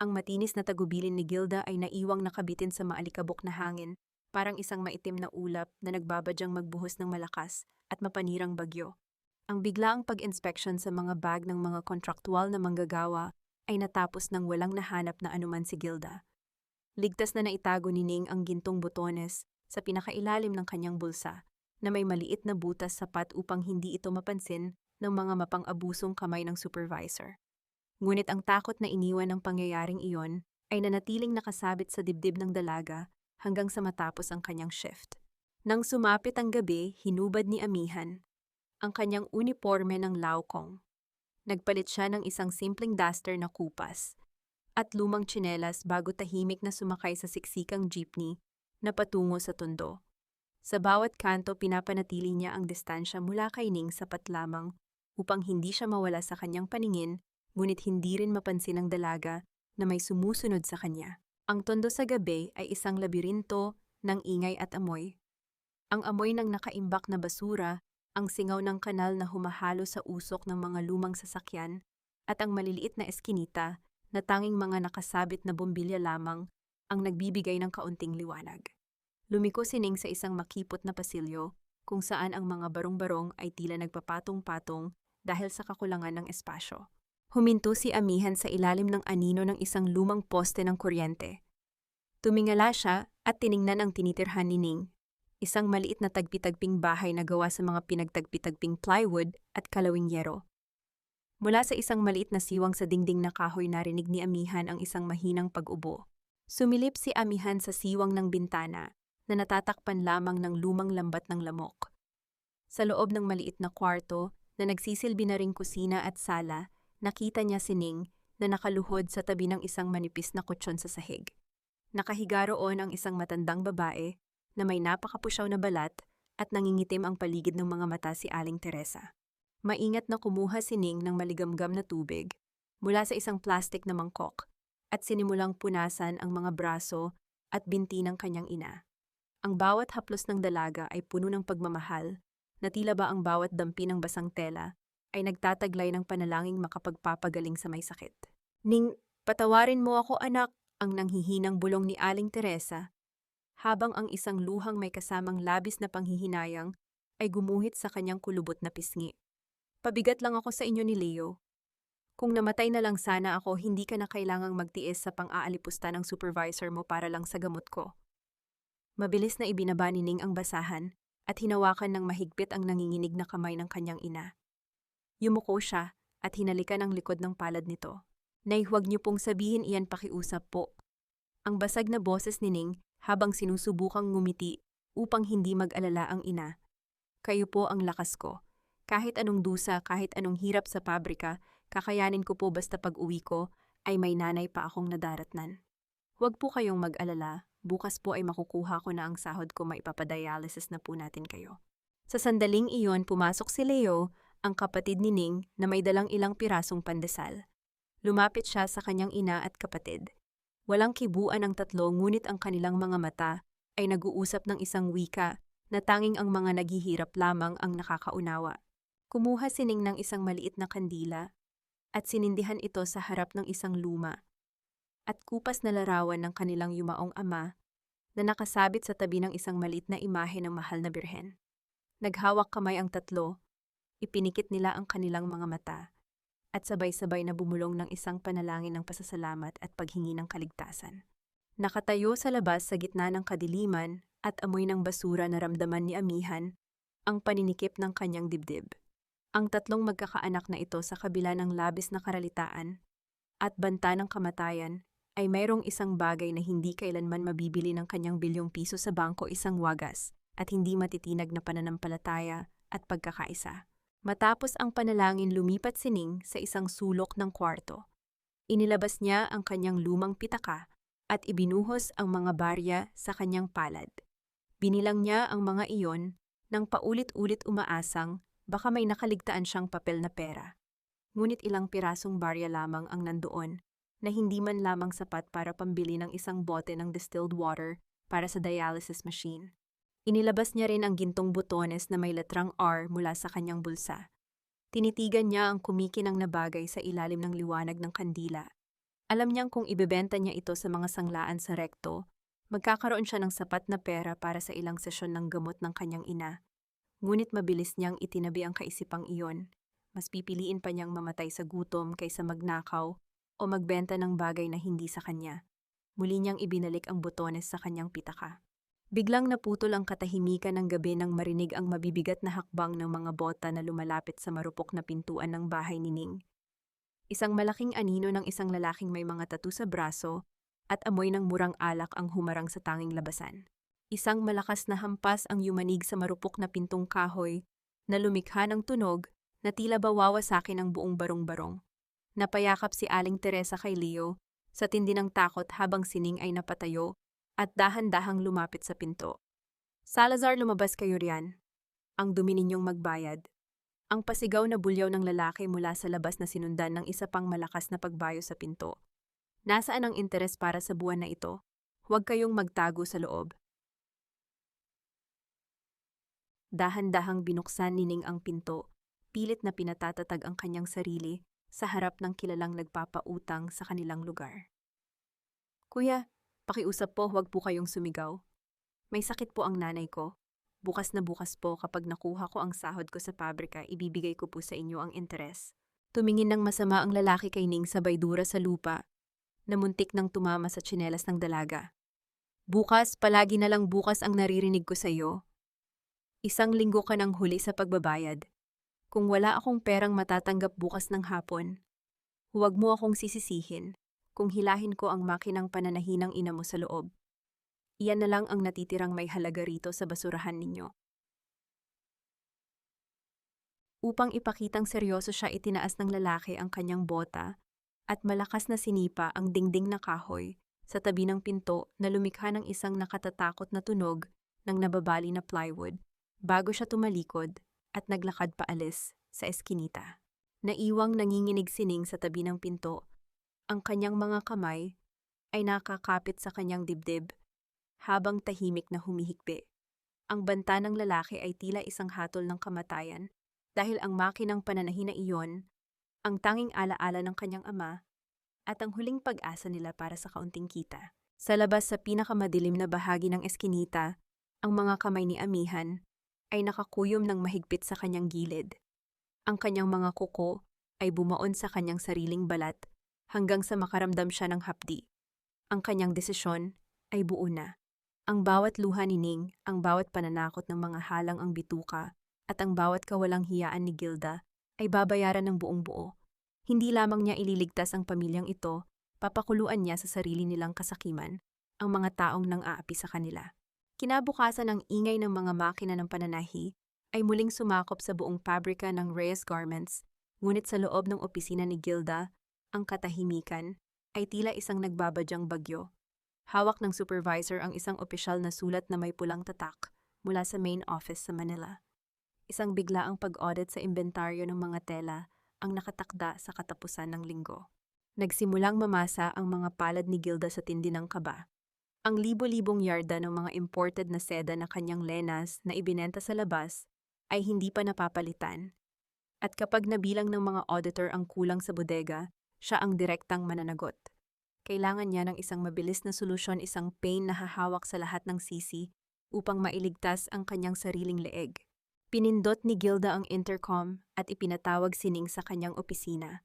Ang matinis na tagubilin ni Gilda ay naiwang nakabitin sa maalikabok na hangin, parang isang maitim na ulap na nagbabadyang magbuhos ng malakas at mapanirang bagyo. Ang biglaang pag-inspeksyon sa mga bag ng mga kontraktual na manggagawa ay natapos nang walang nahanap na anuman si Gilda. Ligtas na naitago ni Ning ang gintong botones sa pinakailalim ng kanyang bulsa na may maliit na butas sapat upang hindi ito mapansin ng mga mapang-abusong kamay ng supervisor. Ngunit ang takot na iniwan ng pangyayaring iyon ay nanatiling nakasabit sa dibdib ng dalaga hanggang sa matapos ang kanyang shift. Nang sumapit ang gabi, hinubad ni Amihan ang kanyang uniforme ng laukong. Nagpalit siya ng isang simpleng duster na kupas at lumang tsinelas bago tahimik na sumakay sa siksikang jeepney na patungo sa tondo. Sa bawat kanto pinapanatili niya ang distansya mula kay Ning sapat lamang upang hindi siya mawala sa kanyang paningin, ngunit hindi rin mapansin ng dalaga na may sumusunod sa kanya. Ang tondo sa gabi ay isang labirinto ng ingay at amoy. Ang amoy ng nakaimbak na basura, ang singaw ng kanal na humahalo sa usok ng mga lumang sasakyan, at ang maliliit na eskinita na tanging mga nakasabit na bombilya lamang ang nagbibigay ng kaunting liwanag. Lumiko si Ning sa isang makipot na pasilyo kung saan ang mga barong-barong ay tila nagpapatong-patong dahil sa kakulangan ng espasyo. Huminto si Amihan sa ilalim ng anino ng isang lumang poste ng kuryente. Tumingala siya at tiningnan ang tinitirhan ni Ning, isang maliit na tagpi-tagping bahay na gawa sa mga pinagtagpi-tagping plywood at kalawing yero. Mula sa isang maliit na siwang sa dingding na kahoy narinig ni Amihan ang isang mahinang pag-ubo. Sumilip si Amihan sa siwang ng bintana na natatakpan lamang ng lumang lambat ng lamok. Sa loob ng maliit na kwarto na nagsisilbi na ring kusina at sala, nakita niya si Ning na nakaluhod sa tabi ng isang manipis na kutsyon sa sahig. Nakahiga roon ang isang matandang babae na may napakapusyaw na balat at nangingitim ang paligid ng mga mata si Aling Teresa. Maingat na kumuha si Ning ng maligamgam na tubig mula sa isang plastik na mangkok at sinimulang punasan ang mga braso at binti ng kanyang ina. Ang bawat haplos ng dalaga ay puno ng pagmamahal na tila ba ang bawat dampi ng basang tela ay nagtataglay ng panalangin makapagpapagaling sa may sakit. Ning, patawarin mo ako anak, ang nanghihinang bulong ni Aling Teresa, habang ang isang luhang may kasamang labis na panghihinayang ay gumuhit sa kanyang kulubot na pisngi. Pabigat lang ako sa inyo ni Leo. Kung namatay na lang sana ako, hindi ka na kailangang magtiis sa pang-aalipusta ng supervisor mo para lang sa gamot ko. Mabilis na ibinaba ni Ning ang basahan at hinawakan ng mahigpit ang nanginginig na kamay ng kanyang ina. Yumuko siya at hinalikan ang likod ng palad nito. Nay, huwag niyo pong sabihin iyan pakiusap po. Ang basag na boses ni Ning habang sinusubukang ngumiti upang hindi mag-alala ang ina. Kayo po ang lakas ko. Kahit anong dusa, kahit anong hirap sa pabrika, kakayanin ko po basta pag-uwi ko ay may nanay pa akong nadaratnan. Huwag po kayong mag-alala. Bukas po ay makukuha ko na ang sahod ko, maipapadialysis na po natin kayo. Sa sandaling iyon, pumasok si Leo, ang kapatid ni Ning na may dalang ilang pirasong pandesal. Lumapit siya sa kanyang ina at kapatid. Walang kibuan ang tatlo, ngunit ang kanilang mga mata ay nag-uusap ng isang wika na tanging ang mga naghihirap lamang ang nakakaunawa. Kumuha si Ning ng isang maliit na kandila at sinindihan ito sa harap ng isang luma at kupas na larawan ng kanilang yumaong ama na nakasabit sa tabi ng isang maliit na imahe ng mahal na birhen. Naghawak kamay ang tatlo, ipinikit nila ang kanilang mga mata, at sabay-sabay na bumulong ng isang panalangin ng pasasalamat at paghingi ng kaligtasan. Nakatayo sa labas sa gitna ng kadiliman at amoy ng basura na ramdaman ni Amihan ang paninikip ng kanyang dibdib. Ang tatlong magkakaanak na ito sa kabila ng labis na karalitaan at banta ng kamatayan ay mayroong isang bagay na hindi kailanman mabibili ng kanyang bilyong piso sa bangko, isang wagas at hindi matitinag na pananampalataya at pagkakaisa. Matapos ang panalangin, lumipat si Ning sa isang sulok ng kwarto. Inilabas niya ang kanyang lumang pitaka at ibinuhos ang mga barya sa kanyang palad. Binilang niya ang mga iyon nang paulit-ulit umaasang baka may nakaligtaan siyang papel na pera. Ngunit ilang pirasong barya lamang ang nandoon na hindi man lamang sapat para pambili ng isang bote ng distilled water para sa dialysis machine. Inilabas niya rin ang gintong butones na may letrang R mula sa kanyang bulsa. Tinitigan niya ang kumikinang na bagay sa ilalim ng liwanag ng kandila. Alam niyang kung ibebenta niya ito sa mga sanglaan sa rekto, magkakaroon siya ng sapat na pera para sa ilang sesyon ng gamot ng kanyang ina. Ngunit mabilis niyang itinabi ang kaisipang iyon. Mas pipiliin pa niyang mamatay sa gutom kaysa magnakaw o magbenta ng bagay na hindi sa kanya. Muli niyang ibinalik ang butones sa kanyang pitaka. Biglang naputol ang katahimikan ng gabi nang marinig ang mabibigat na hakbang ng mga bota na lumalapit sa marupok na pintuan ng bahay ni Ning. Isang malaking anino ng isang lalaking may mga tattoo sa braso at amoy ng murang alak ang humarang sa tanging labasan. Isang malakas na hampas ang yumanig sa marupok na pintong kahoy na lumikha ng tunog na tila ba wawasakin ang buong barong-barong. Napayakap si Aling Teresa kay Leo sa tindi ng takot habang si Ning ay napatayo at dahan-dahang lumapit sa pinto. "Salazar, lumabas kayo riyan. Ang dumi ninyong magbayad." Ang pasigaw na bulyaw ng lalaki mula sa labas na sinundan ng isa pang malakas na pagbayo sa pinto. "Nasaan ang interes para sa buwan na ito? Huwag kayong magtago sa loob." Dahan-dahang binuksan ni Ning ang pinto, pilit na pinatatatag ang kanyang sarili sa harap ng kilalang nagpapautang sa kanilang lugar. "Kuya, pakiusap po, huwag po kayong sumigaw. May sakit po ang nanay ko. Bukas na bukas po kapag nakuha ko ang sahod ko sa pabrika, ibibigay ko po sa inyo ang interes." Tumingin ng masama ang lalaki kay Ning sabay dura sa lupa, na muntik nang tumama sa tsinelas ng dalaga. "Bukas, palagi na lang bukas ang naririnig ko sa iyo. Isang linggo ka nang huli sa pagbabayad. Kung wala akong perang matatanggap bukas ng hapon, huwag mo akong sisisihin kung hilahin ko ang makinang pananahinang ina mo sa loob. Iyan na lang ang natitirang may halaga rito sa basurahan ninyo." Upang ipakitang seryoso siya, itinaas ng lalaki ang kanyang bota at malakas na sinipa ang dingding na kahoy sa tabi ng pinto na lumikha ng isang nakatatakot na tunog ng nababali na plywood bago siya tumalikod at naglakad paalis sa eskinita. Naiwang nanginginig si Ning sa tabi ng pinto. Ang kanyang mga kamay ay nakakapit sa kanyang dibdib habang tahimik na humihikbi. Ang banta ng lalaki ay tila isang hatol ng kamatayan dahil ang makinang pananahin na iyon ang tanging alaala ng kanyang ama at ang huling pag-asa nila para sa kaunting kita. Sa labas sa pinakamadilim na bahagi ng eskinita, ang mga kamay ni Amihan ay nakakuyom ng mahigpit sa kanyang gilid. Ang kanyang mga kuko ay bumaon sa kanyang sariling balat hanggang sa makaramdam siya ng hapdi. Ang kanyang desisyon ay buo na. Ang bawat luha ni Ning, ang bawat pananakot ng mga halang ang bituka, at ang bawat kawalang hiyaan ni Gilda ay babayaran ng buong buo. Hindi lamang niya ililigtas ang pamilyang ito, papakuluan niya sa sarili nilang kasakiman ang mga taong nang-aapi sa kanila. Kinabukasan, ang ingay ng mga makina ng pananahi ay muling sumakop sa buong pabrika ng Reyes Garments, ngunit sa loob ng opisina ni Gilda, ang katahimikan ay tila isang nagbabadyang bagyo. Hawak ng supervisor ang isang opisyal na sulat na may pulang tatak mula sa main office sa Manila. Isang biglaang pag-audit sa inventaryo ng mga tela ang nakatakda sa katapusan ng linggo. Nagsimulang mamasa ang mga palad ni Gilda sa tindi ng kaba. Ang libo-libong yarda ng mga imported na seda na kanyang lenas na ibinenta sa labas ay hindi pa napapalitan. At kapag nabilang ng mga auditor ang kulang sa bodega, siya ang direktang mananagot. Kailangan niya ng isang mabilis na solusyon, isang pain na hahawak sa lahat ng sisi upang mailigtas ang kanyang sariling leeg. Pinindot ni Gilda ang intercom at ipinatawag si Ning sa kanyang opisina.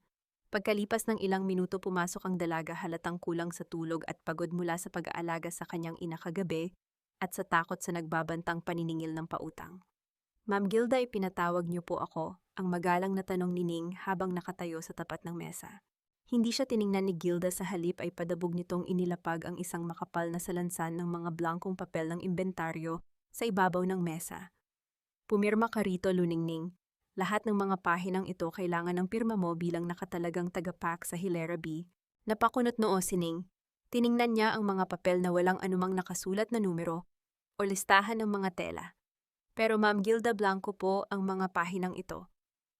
Pagkalipas ng ilang minuto, pumasok ang dalaga, halatang kulang sa tulog at pagod mula sa pag-aalaga sa kanyang ina kagabi at sa takot sa nagbabantang paniningil ng pautang. "Ma'am Gilda, ipinatawag niyo po ako," ang magalang na tanong ni Ning habang nakatayo sa tapat ng mesa. Hindi siya tiningnan ni Gilda, sa halip ay padabog nitong inilapag ang isang makapal na salansan ng mga blankong papel ng inventaryo sa ibabaw ng mesa. "Pumirma ka rito, Luningning. Lahat ng mga pahinang ito kailangan ng pirma mo bilang nakatalagang tagapak sa Hilera B. Napakunot noo sining. Tiningnan niya ang mga papel na walang anumang nakasulat na numero o listahan ng mga tela. Pero Ma'am Gilda Blanco po ang mga pahinang ito.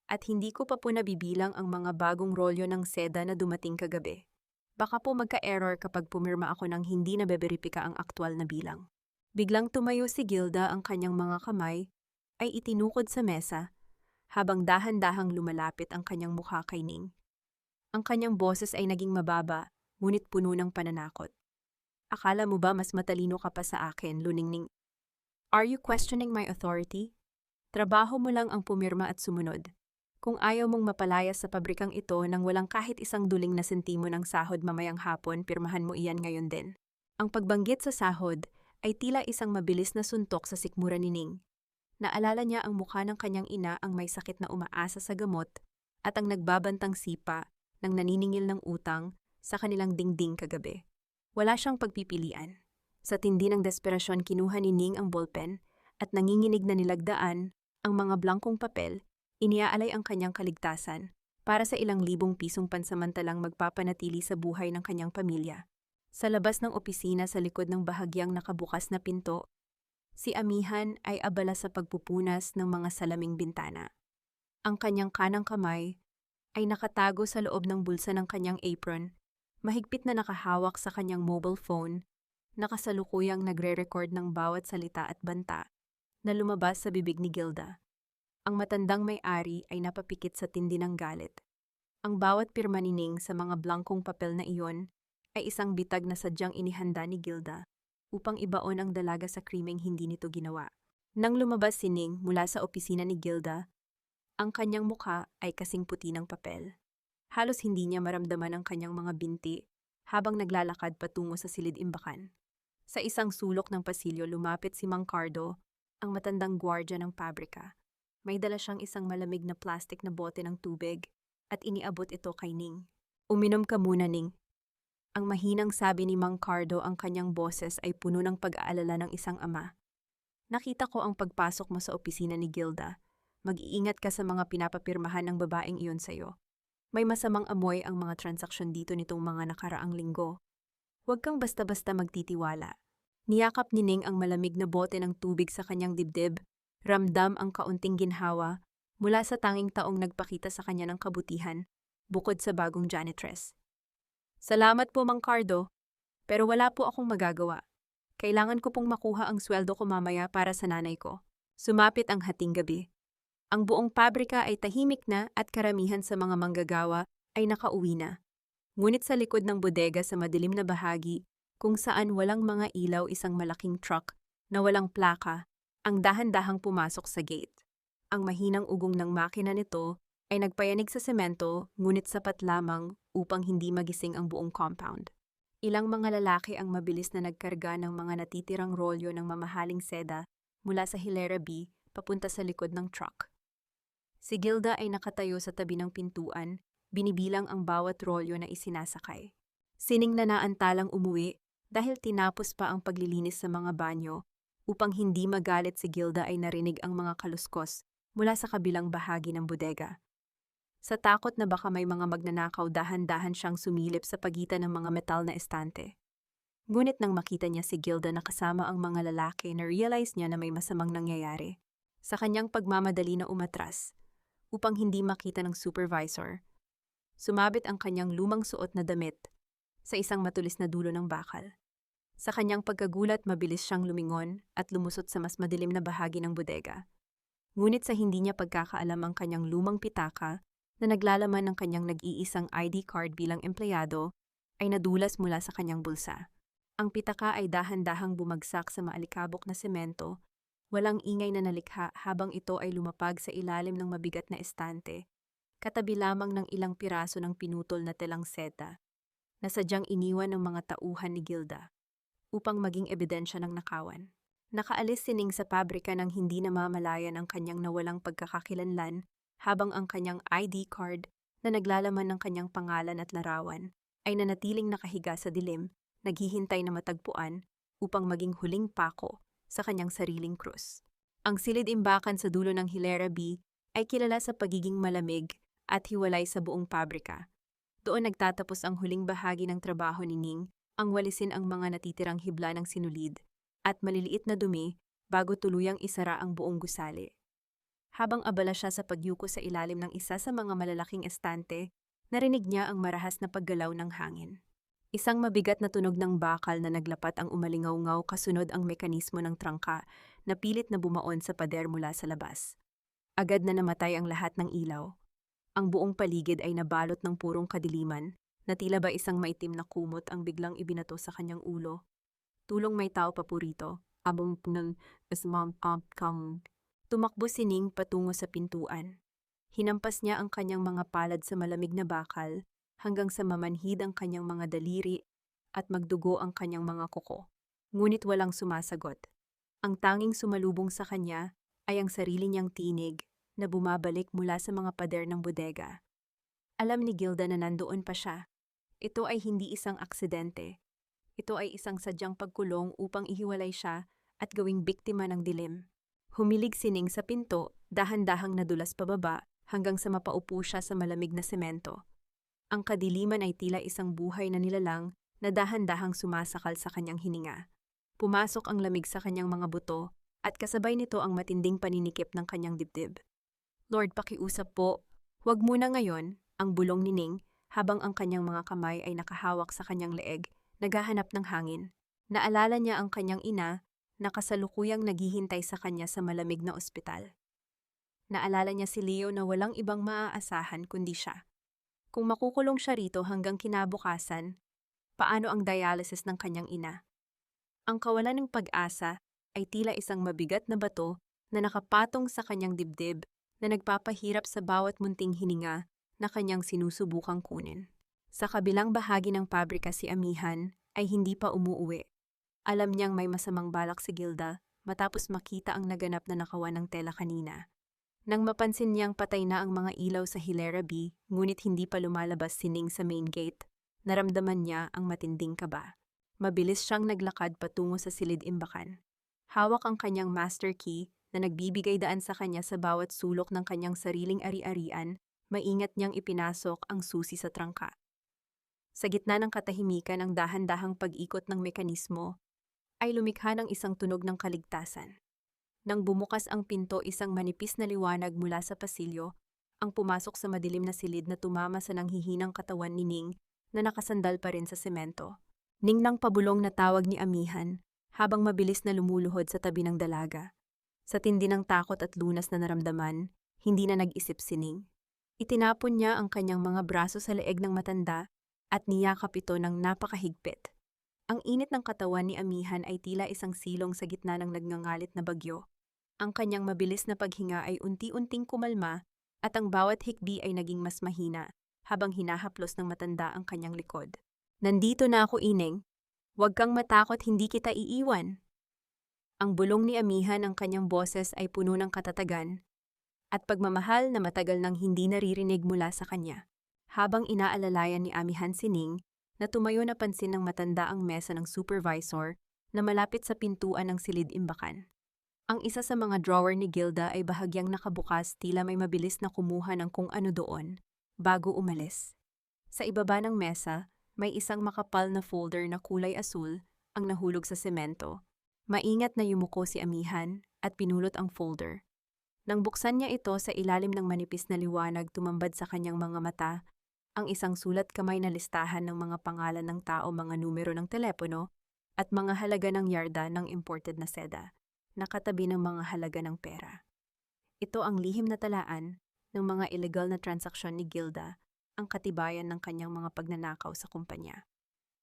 At hindi ko pa po nabibilang ang mga bagong rolyo ng seda na dumating kagabi. Baka po magka-error kapag pumirma ako ng hindi nabeberipika ang aktwal na bilang. Biglang tumayo si Gilda, ang kanyang mga kamay ay itinukod sa mesa habang dahan-dahang lumalapit ang kanyang mukha kay Ning. Ang kanyang boses ay naging mababa, ngunit puno ng pananakot. Akala mo ba mas matalino ka pa sa akin, Luningning? Are you questioning my authority? Trabaho mo lang ang pumirma at sumunod. Kung ayaw mong mapalayas sa pabrikang ito nang walang kahit isang duling na sentimo ng sahod mamayang hapon, pirmahan mo iyan ngayon din. Ang pagbanggit sa sahod ay tila isang mabilis na suntok sa sikmura ni Ning. Naalala niya ang mukha ng kanyang ina, ang may sakit na umaasa sa gamot at ang nagbabantang sipa ng naniningil ng utang sa kanilang dingding kagabi. Wala siyang pagpipilian. Sa tindi ng desperasyon, kinuha ni Ning ang ballpen at nanginginig na nilagdaan ang mga blankong papel. Iniaalay ang kanyang kaligtasan para sa ilang libong pisong pansamantalang magpapanatili sa buhay ng kanyang pamilya. Sa labas ng opisina, sa likod ng bahagyang nakabukas na pinto, si Amihan ay abala sa pagpupunas ng mga salaming bintana. Ang kanyang kanang kamay ay nakatago sa loob ng bulsa ng kanyang apron, mahigpit na nakahawak sa kanyang mobile phone, nakasalukuyang nagre-record ng bawat salita at banta na lumabas sa bibig ni Gilda. Ang matandang may-ari ay napapikit sa tindi ng galit. Ang bawat pirma ni Ning sa mga blankong papel na iyon ay isang bitag na sadyang inihanda ni Gilda upang ibaon ang dalaga sa krimeng hindi nito ginawa. Nang lumabas si Ning mula sa opisina ni Gilda, ang kanyang mukha ay kasing puti ng papel. Halos hindi niya maramdaman ang kanyang mga binti habang naglalakad patungo sa silid-imbakan. Sa isang sulok ng pasilyo, lumapit si Mang Cardo, ang matandang gwardya ng pabrika. May dala siyang isang malamig na plastik na bote ng tubig at iniabot ito kay Ning. Uminom ka muna, Ning. Ang mahinang sabi ni Mang Cardo, ang kanyang boses ay puno ng pag-aalala ng isang ama. Nakita ko ang pagpasok mo sa opisina ni Gilda. Mag-iingat ka sa mga pinapapirmahan ng babaeng iyon sa'yo. May masamang amoy ang mga transaksyon dito nitong mga nakaraang linggo. Huwag kang basta-basta magtitiwala. Niyakap ni Ning ang malamig na bote ng tubig sa kanyang dibdib. Ramdam ang kaunting ginhawa mula sa tanging taong nagpakita sa kanya ng kabutihan, bukod sa bagong janitress. Salamat po, Mang Cardo, pero wala po akong magagawa. Kailangan ko pong makuha ang sweldo ko mamaya para sa nanay ko. Sumapit ang hating gabi. Ang buong pabrika ay tahimik na at karamihan sa mga manggagawa ay nakauwi na. Ngunit sa likod ng bodega, sa madilim na bahagi, kung saan walang mga ilaw, isang malaking truck na walang plaka ang dahan-dahang pumasok sa gate. Ang mahinang ugong ng makina nito ay nagpayanig sa semento, ngunit sapat lamang upang hindi magising ang buong compound. Ilang mga lalaki ang mabilis na nagkarga ng mga natitirang rolyo ng mamahaling seda mula sa Hilera B papunta sa likod ng truck. Si Gilda ay nakatayo sa tabi ng pintuan, binibilang ang bawat rolyo na isinasakay. Sining na naantalang umuwi dahil tinapos pa ang paglilinis sa mga banyo. Upang hindi magalit si Gilda ay narinig ang mga kaluskos mula sa kabilang bahagi ng bodega. Sa takot na baka may mga magnanakaw, dahan-dahan siyang sumilip sa pagitan ng mga metal na estante. Ngunit nang makita niya si Gilda na kasama ang mga lalaki, na-realize niya na may masamang nangyayari. Sa kanyang pagmamadali na umatras, upang hindi makita ng supervisor, sumabit ang kanyang lumang suot na damit sa isang matulis na dulo ng bakal. Sa kanyang pagkagulat, mabilis siyang lumingon at lumusot sa mas madilim na bahagi ng bodega. Ngunit sa hindi niya pagkakaalam, ang kanyang lumang pitaka na naglalaman ng kanyang nag-iisang ID card bilang empleyado ay nadulas mula sa kanyang bulsa. Ang pitaka ay dahan-dahang bumagsak sa maalikabok na semento, walang ingay na nalikha habang ito ay lumapag sa ilalim ng mabigat na estante, katabi lamang ng ilang piraso ng pinutol na telang seta na sadyang iniwan ng mga tauhan ni Gilda upang maging ebidensya ng nakawan. Nakaalis si Ning sa pabrika nang hindi namamalayan ang kanyang nawalang pagkakakilanlan, habang ang kanyang ID card na naglalaman ng kanyang pangalan at larawan ay nanatiling nakahiga sa dilim, naghihintay na matagpuan upang maging huling pako sa kanyang sariling krus. Ang silid-imbakan sa dulo ng Hilera B ay kilala sa pagiging malamig at hiwalay sa buong pabrika. Doon nagtatapos ang huling bahagi ng trabaho ni Ning, ang walisin ang mga natitirang hibla ng sinulid at maliliit na dumi bago tuluyang isara ang buong gusali. Habang abala siya sa pagyuko sa ilalim ng isa sa mga malalaking estante, narinig niya ang marahas na paggalaw ng hangin. Isang mabigat na tunog ng bakal na naglapat ang umalingaw-ngaw kasunod ang mekanismo ng trangka na pilit na bumaon sa pader mula sa labas. Agad na namatay ang lahat ng ilaw. Ang buong paligid ay nabalot ng purong kadiliman na tila ba isang maitim na kumot ang biglang ibinato sa kanyang ulo. Tulong may tao papurito, abong ng ismam. Tumakbo si Ning patungo sa pintuan. Hinampas niya ang kanyang mga palad sa malamig na bakal hanggang sa mamanhid ang kanyang mga daliri at magdugo ang kanyang mga kuko. Ngunit walang sumasagot. Ang tanging sumalubong sa kanya ay ang sarili niyang tinig na bumabalik mula sa mga pader ng bodega. Alam ni Gilda na nandoon pa siya. Ito ay hindi isang aksidente. Ito ay isang sadyang pagkulong upang ihiwalay siya at gawing biktima ng dilim. Humilig si Ning sa pinto, dahan-dahang nadulas pababa hanggang sa mapaupo siya sa malamig na semento. Ang kadiliman ay tila isang buhay na nilalang na dahan-dahang sumasakal sa kanyang hininga. Pumasok ang lamig sa kanyang mga buto at kasabay nito ang matinding paninikip ng kanyang dibdib. Lord, pakiusap po, huwag muna ngayon, ang bulong ni Ning habang ang kanyang mga kamay ay nakahawak sa kanyang leeg, naghahanap ng hangin. Naalala niya ang kanyang ina na kasalukuyang naghihintay sa kanya sa malamig na ospital. Naalala niya si Leo na walang ibang maaasahan kundi siya. Kung makukulong siya rito hanggang kinabukasan, paano ang dialysis ng kanyang ina? Ang kawalan ng pag-asa ay tila isang mabigat na bato na nakapatong sa kanyang dibdib na nagpapahirap sa bawat munting hininga na kanyang sinusubukang kunin. Sa kabilang bahagi ng pabrika si Amihan ay hindi pa umuuwi. Alam niyang may masamang balak si Gilda matapos makita ang naganap na nakawan ng tela kanina. Nang mapansin niyang patay na ang mga ilaw sa Hilera B, ngunit hindi pa lumalabas si Ning sa main gate, naramdaman niya ang matinding kaba. Mabilis siyang naglakad patungo sa silid-imbakan. Hawak ang kanyang master key na nagbibigay daan sa kanya sa bawat sulok ng kanyang sariling ari-arian, maingat niyang ipinasok ang susi sa trangka. Sa gitna ng katahimikan ang dahan-dahang pag-ikot ng mekanismo, ay lumikha ng isang tunog ng kaligtasan. Nang bumukas ang pinto, isang manipis na liwanag mula sa pasilyo, ang pumasok sa madilim na silid na tumama sa nanghihinang katawan ni Ning na nakasandal pa rin sa semento. Ning nang pabulong na tawag ni Amihan habang mabilis na lumuluhod sa tabi ng dalaga. Sa tindi ng takot at lunas na naramdaman, hindi na nag-isip si Ning. Itinapon niya ang kanyang mga braso sa leeg ng matanda at niyakap ito ng napakahigpit. Ang init ng katawan ni Amihan ay tila isang silong sa gitna ng nagngangalit na bagyo. Ang kanyang mabilis na paghinga ay unti-unting kumalma at ang bawat hikbi ay naging mas mahina habang hinahaplos ng matanda ang kanyang likod. Nandito na ako, Ineng. Huwag kang matakot, hindi kita iiwan. Ang bulong ni Amihan, ang kanyang boses ay puno ng katatagan at pagmamahal na matagal nang hindi naririnig mula sa kanya. Habang inaalalayan ni Amihan si Ning, na tumayo na pansin ng matanda ang mesa ng supervisor na malapit sa pintuan ng silid-imbakan. Ang isa sa mga drawer ni Gilda ay bahagyang nakabukas, tila may mabilis na kumuha ng kung ano doon, bago umalis. Sa ibaba ng mesa, may isang makapal na folder na kulay asul ang nahulog sa semento. Maingat na yumuko si Amihan at pinulot ang folder. Nang buksan niya ito, sa ilalim ng manipis na liwanag tumambad sa kanyang mga mata ang isang sulat kamay na listahan ng mga pangalan ng tao, mga numero ng telepono, at mga halaga ng yarda ng imported na seda, nakatabi ng mga halaga ng pera. Ito ang lihim na talaan ng mga illegal na transaksyon ni Gilda, ang katibayan ng kanyang mga pagnanakaw sa kumpanya.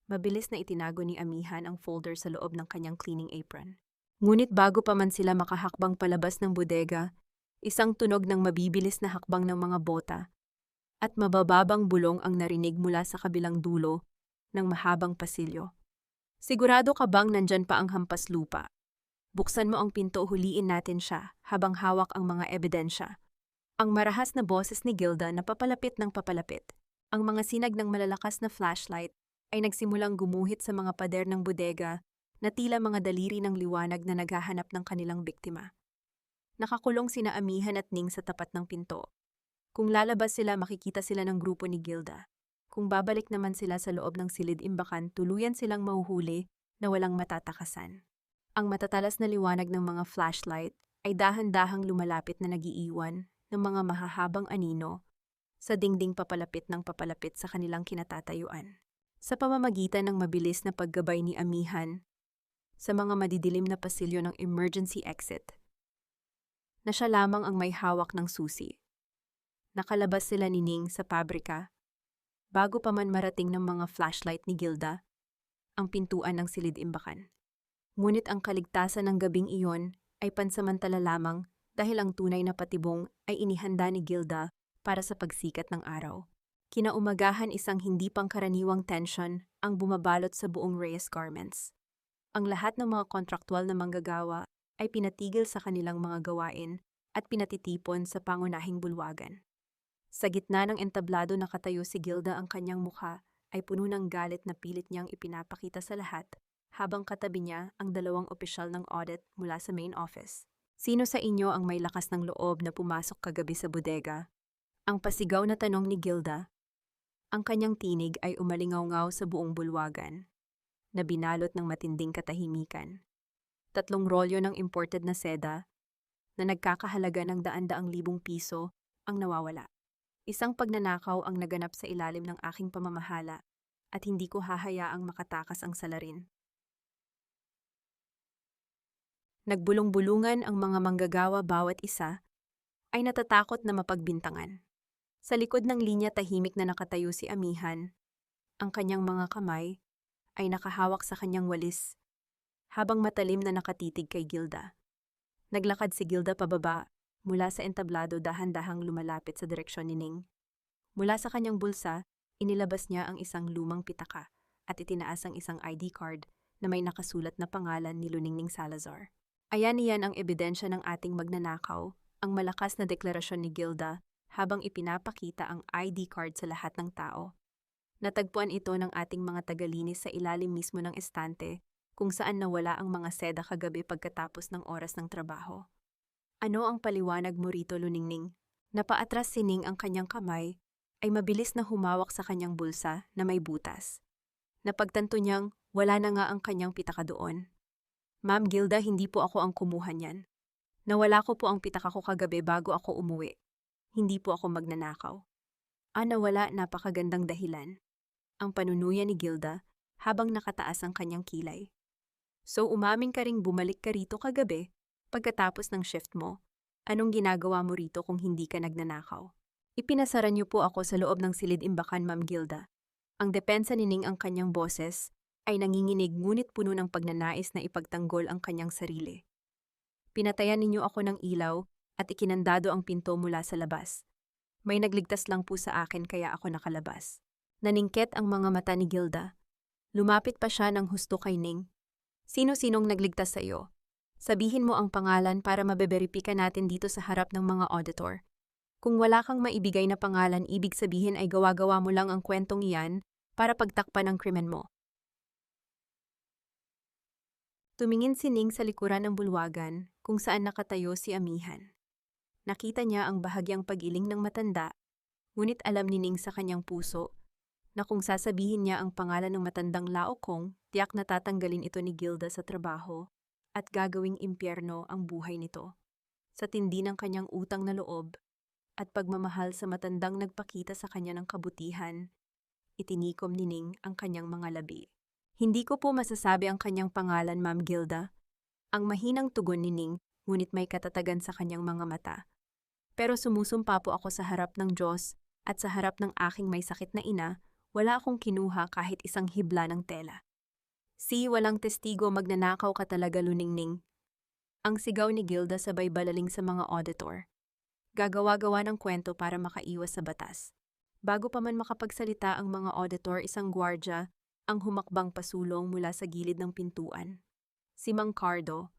Mabilis na itinago ni Amihan ang folder sa loob ng kanyang cleaning apron. Ngunit bago pa man sila makahakbang palabas ng bodega, isang tunog ng mabibilis na hakbang ng mga bota at mabababang bulong ang narinig mula sa kabilang dulo ng mahabang pasilyo. Sigurado ka bang nandyan pa ang hampas lupa? Buksan mo ang pinto, huliin natin siya habang hawak ang mga ebidensya. Ang marahas na boses ni Gilda na papalapit ng papalapit. Ang mga sinag ng malalakas na flashlight ay nagsimulang gumuhit sa mga pader ng bodega na tila mga daliri ng liwanag na naghahanap ng kanilang biktima. Nakakulong sina Amihan at Ning sa tapat ng pinto. Kung lalabas sila, makikita sila ng grupo ni Gilda. Kung babalik naman sila sa loob ng silid-imbakan, tuluyan silang mahuhuli na walang matatakasan. Ang matatalas na liwanag ng mga flashlight ay dahan-dahang lumalapit na nagiiwan ng mga mahahabang anino sa dingding papalapit ng papalapit sa kanilang kinatatayuan. Sa pamamagitan ng mabilis na paggabay ni Amihan sa mga madidilim na pasilyo ng emergency exit, na siya lamang ang may hawak ng susi. Nakalabas sila ni Ning sa pabrika bago pa man marating ng mga flashlight ni Gilda ang pintuan ng silid-imbakan. Ngunit ang kaligtasan ng gabing iyon ay pansamantala lamang dahil ang tunay na patibong ay inihanda ni Gilda para sa pagsikat ng araw. Kinaumagahan, isang hindi pangkaraniwang tension ang bumabalot sa buong Reyes Garments. Ang lahat ng mga kontraktual na manggagawa ay pinatigil sa kanilang mga gawain at pinatitipon sa pangunahing bulwagan. Sa gitna ng entablado, nakatayo si Gilda. Ang kanyang mukha ay puno ng galit na pilit niyang ipinapakita sa lahat, habang katabi niya ang dalawang opisyal ng audit mula sa main office. Sino sa inyo ang may lakas ng loob na pumasok kagabi sa bodega? Ang pasigaw na tanong ni Gilda. Ang kanyang tinig ay umalingaw-ngaw sa buong bulwagan, na binalot ng matinding katahimikan. 3 rolyo ng imported na seda na nagkakahalaga ng daan-daang libong piso ang nawawala. Isang pagnanakaw ang naganap sa ilalim ng aking pamamahala at hindi ko hahayaang makatakas ang salarin. Nagbulong-bulungan ang mga manggagawa, bawat isa ay natatakot na mapagbintangan. Sa likod ng linya, tahimik na nakatayo si Amihan. Ang kanyang mga kamay ay nakahawak sa kanyang walis, habang matalim na nakatitig kay Gilda. Naglakad si Gilda pababa mula sa entablado, dahan-dahang lumalapit sa direksyon ni Ning. Mula sa kanyang bulsa, inilabas niya ang isang lumang pitaka at itinaas ang isang ID card na may nakasulat na pangalan ni Luningning Salazar. Ayan, iyan ang ebidensya ng ating magnanakaw, ang malakas na deklarasyon ni Gilda habang ipinapakita ang ID card sa lahat ng tao. Natagpuan ito ng ating mga tagalinis sa ilalim mismo ng estante kung saan nawala ang mga seda kagabi pagkatapos ng oras ng trabaho. Ano ang paliwanag mo rito, Luningning? Napaatras si Ning. Ang kanyang kamay ay mabilis na humawak sa kanyang bulsa na may butas. Napagtanto niyang wala na nga ang kanyang pitaka doon. Ma'am Gilda, hindi po ako ang kumuha niyan. Nawala ko po ang pitaka ko kagabi bago ako umuwi. Hindi po ako magnanakaw. Nawala, napakagandang dahilan. Ang panunuya ni Gilda habang nakataas ang kanyang kilay. So umamin ka ring bumalik ka rito kagabi pagkatapos ng shift mo. Anong ginagawa mo rito kung hindi ka nagnanakaw? Ipinasara niyo po ako sa loob ng silid-imbakan, Ma'am Gilda. Ang depensa ni Ning, ang kanyang boses ay nanginginig ngunit puno ng pagnanais na ipagtanggol ang kanyang sarili. Pinatayan ninyo ako ng ilaw at ikinandado ang pinto mula sa labas. May nagligtas lang po sa akin kaya ako nakalabas. Naningket ang mga mata ni Gilda. Lumapit pa siya ng husto kay Ning. Sino-sinong nagligtas sa iyo? Sabihin mo ang pangalan para mabeberipika natin dito sa harap ng mga auditor. Kung wala kang maibigay na pangalan, ibig sabihin ay gawa-gawa mo lang ang kwentong iyan para pagtakpan ang krimen mo. Tumingin si Ning sa likuran ng bulwagan kung saan nakatayo si Amihan. Nakita niya ang bahagyang pag-iling ng matanda, ngunit alam ni Ning sa kanyang puso na kung sasabihin niya ang pangalan ng matandang Laokong, tiyak na tatanggalin ito ni Gilda sa trabaho at gagawing impyerno ang buhay nito. Sa tindi ng kanyang utang na loob at pagmamahal sa matandang nagpakita sa kanya ng kabutihan, itinikom ni Ning ang kanyang mga labi. Hindi ko po masasabi ang kanyang pangalan, Ma'am Gilda. Ang mahinang tugon ni Ning, ngunit may katatagan sa kanyang mga mata. Pero sumusumpa po ako sa harap ng Diyos at sa harap ng aking may sakit na ina, wala akong kinuha kahit isang hibla ng tela. Walang testigo, magnanakaw ka talaga, Luningning. Ang sigaw ni Gilda sabay balaling sa mga auditor. Gagawa-gawa ng kwento para makaiwas sa batas. Bago pa man makapagsalita ang mga auditor, isang gwardya ang humakbang pasulong mula sa gilid ng pintuan. Si Mang Cardo,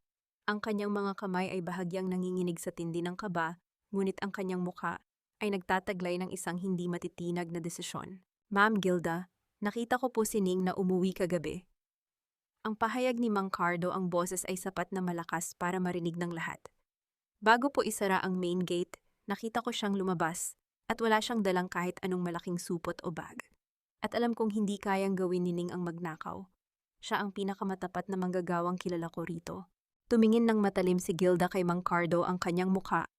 ang kanyang mga kamay ay bahagyang nanginginig sa tindi ng kaba, ngunit ang kanyang mukha ay nagtataglay ng isang hindi matitinag na desisyon. Ma'am Gilda, nakita ko po si Ning na umuwi kagabi. Ang pahayag ni Mang Cardo, ang boses ay sapat na malakas para marinig ng lahat. Bago po isara ang main gate, nakita ko siyang lumabas at wala siyang dalang kahit anong malaking supot o bag. At alam kong hindi kayang gawin ni Ning ang magnakaw. Siya ang pinakamatapat na manggagawang kilala ko rito. Tumingin ng matalim si Gilda kay Mang Cardo, ang kanyang mukha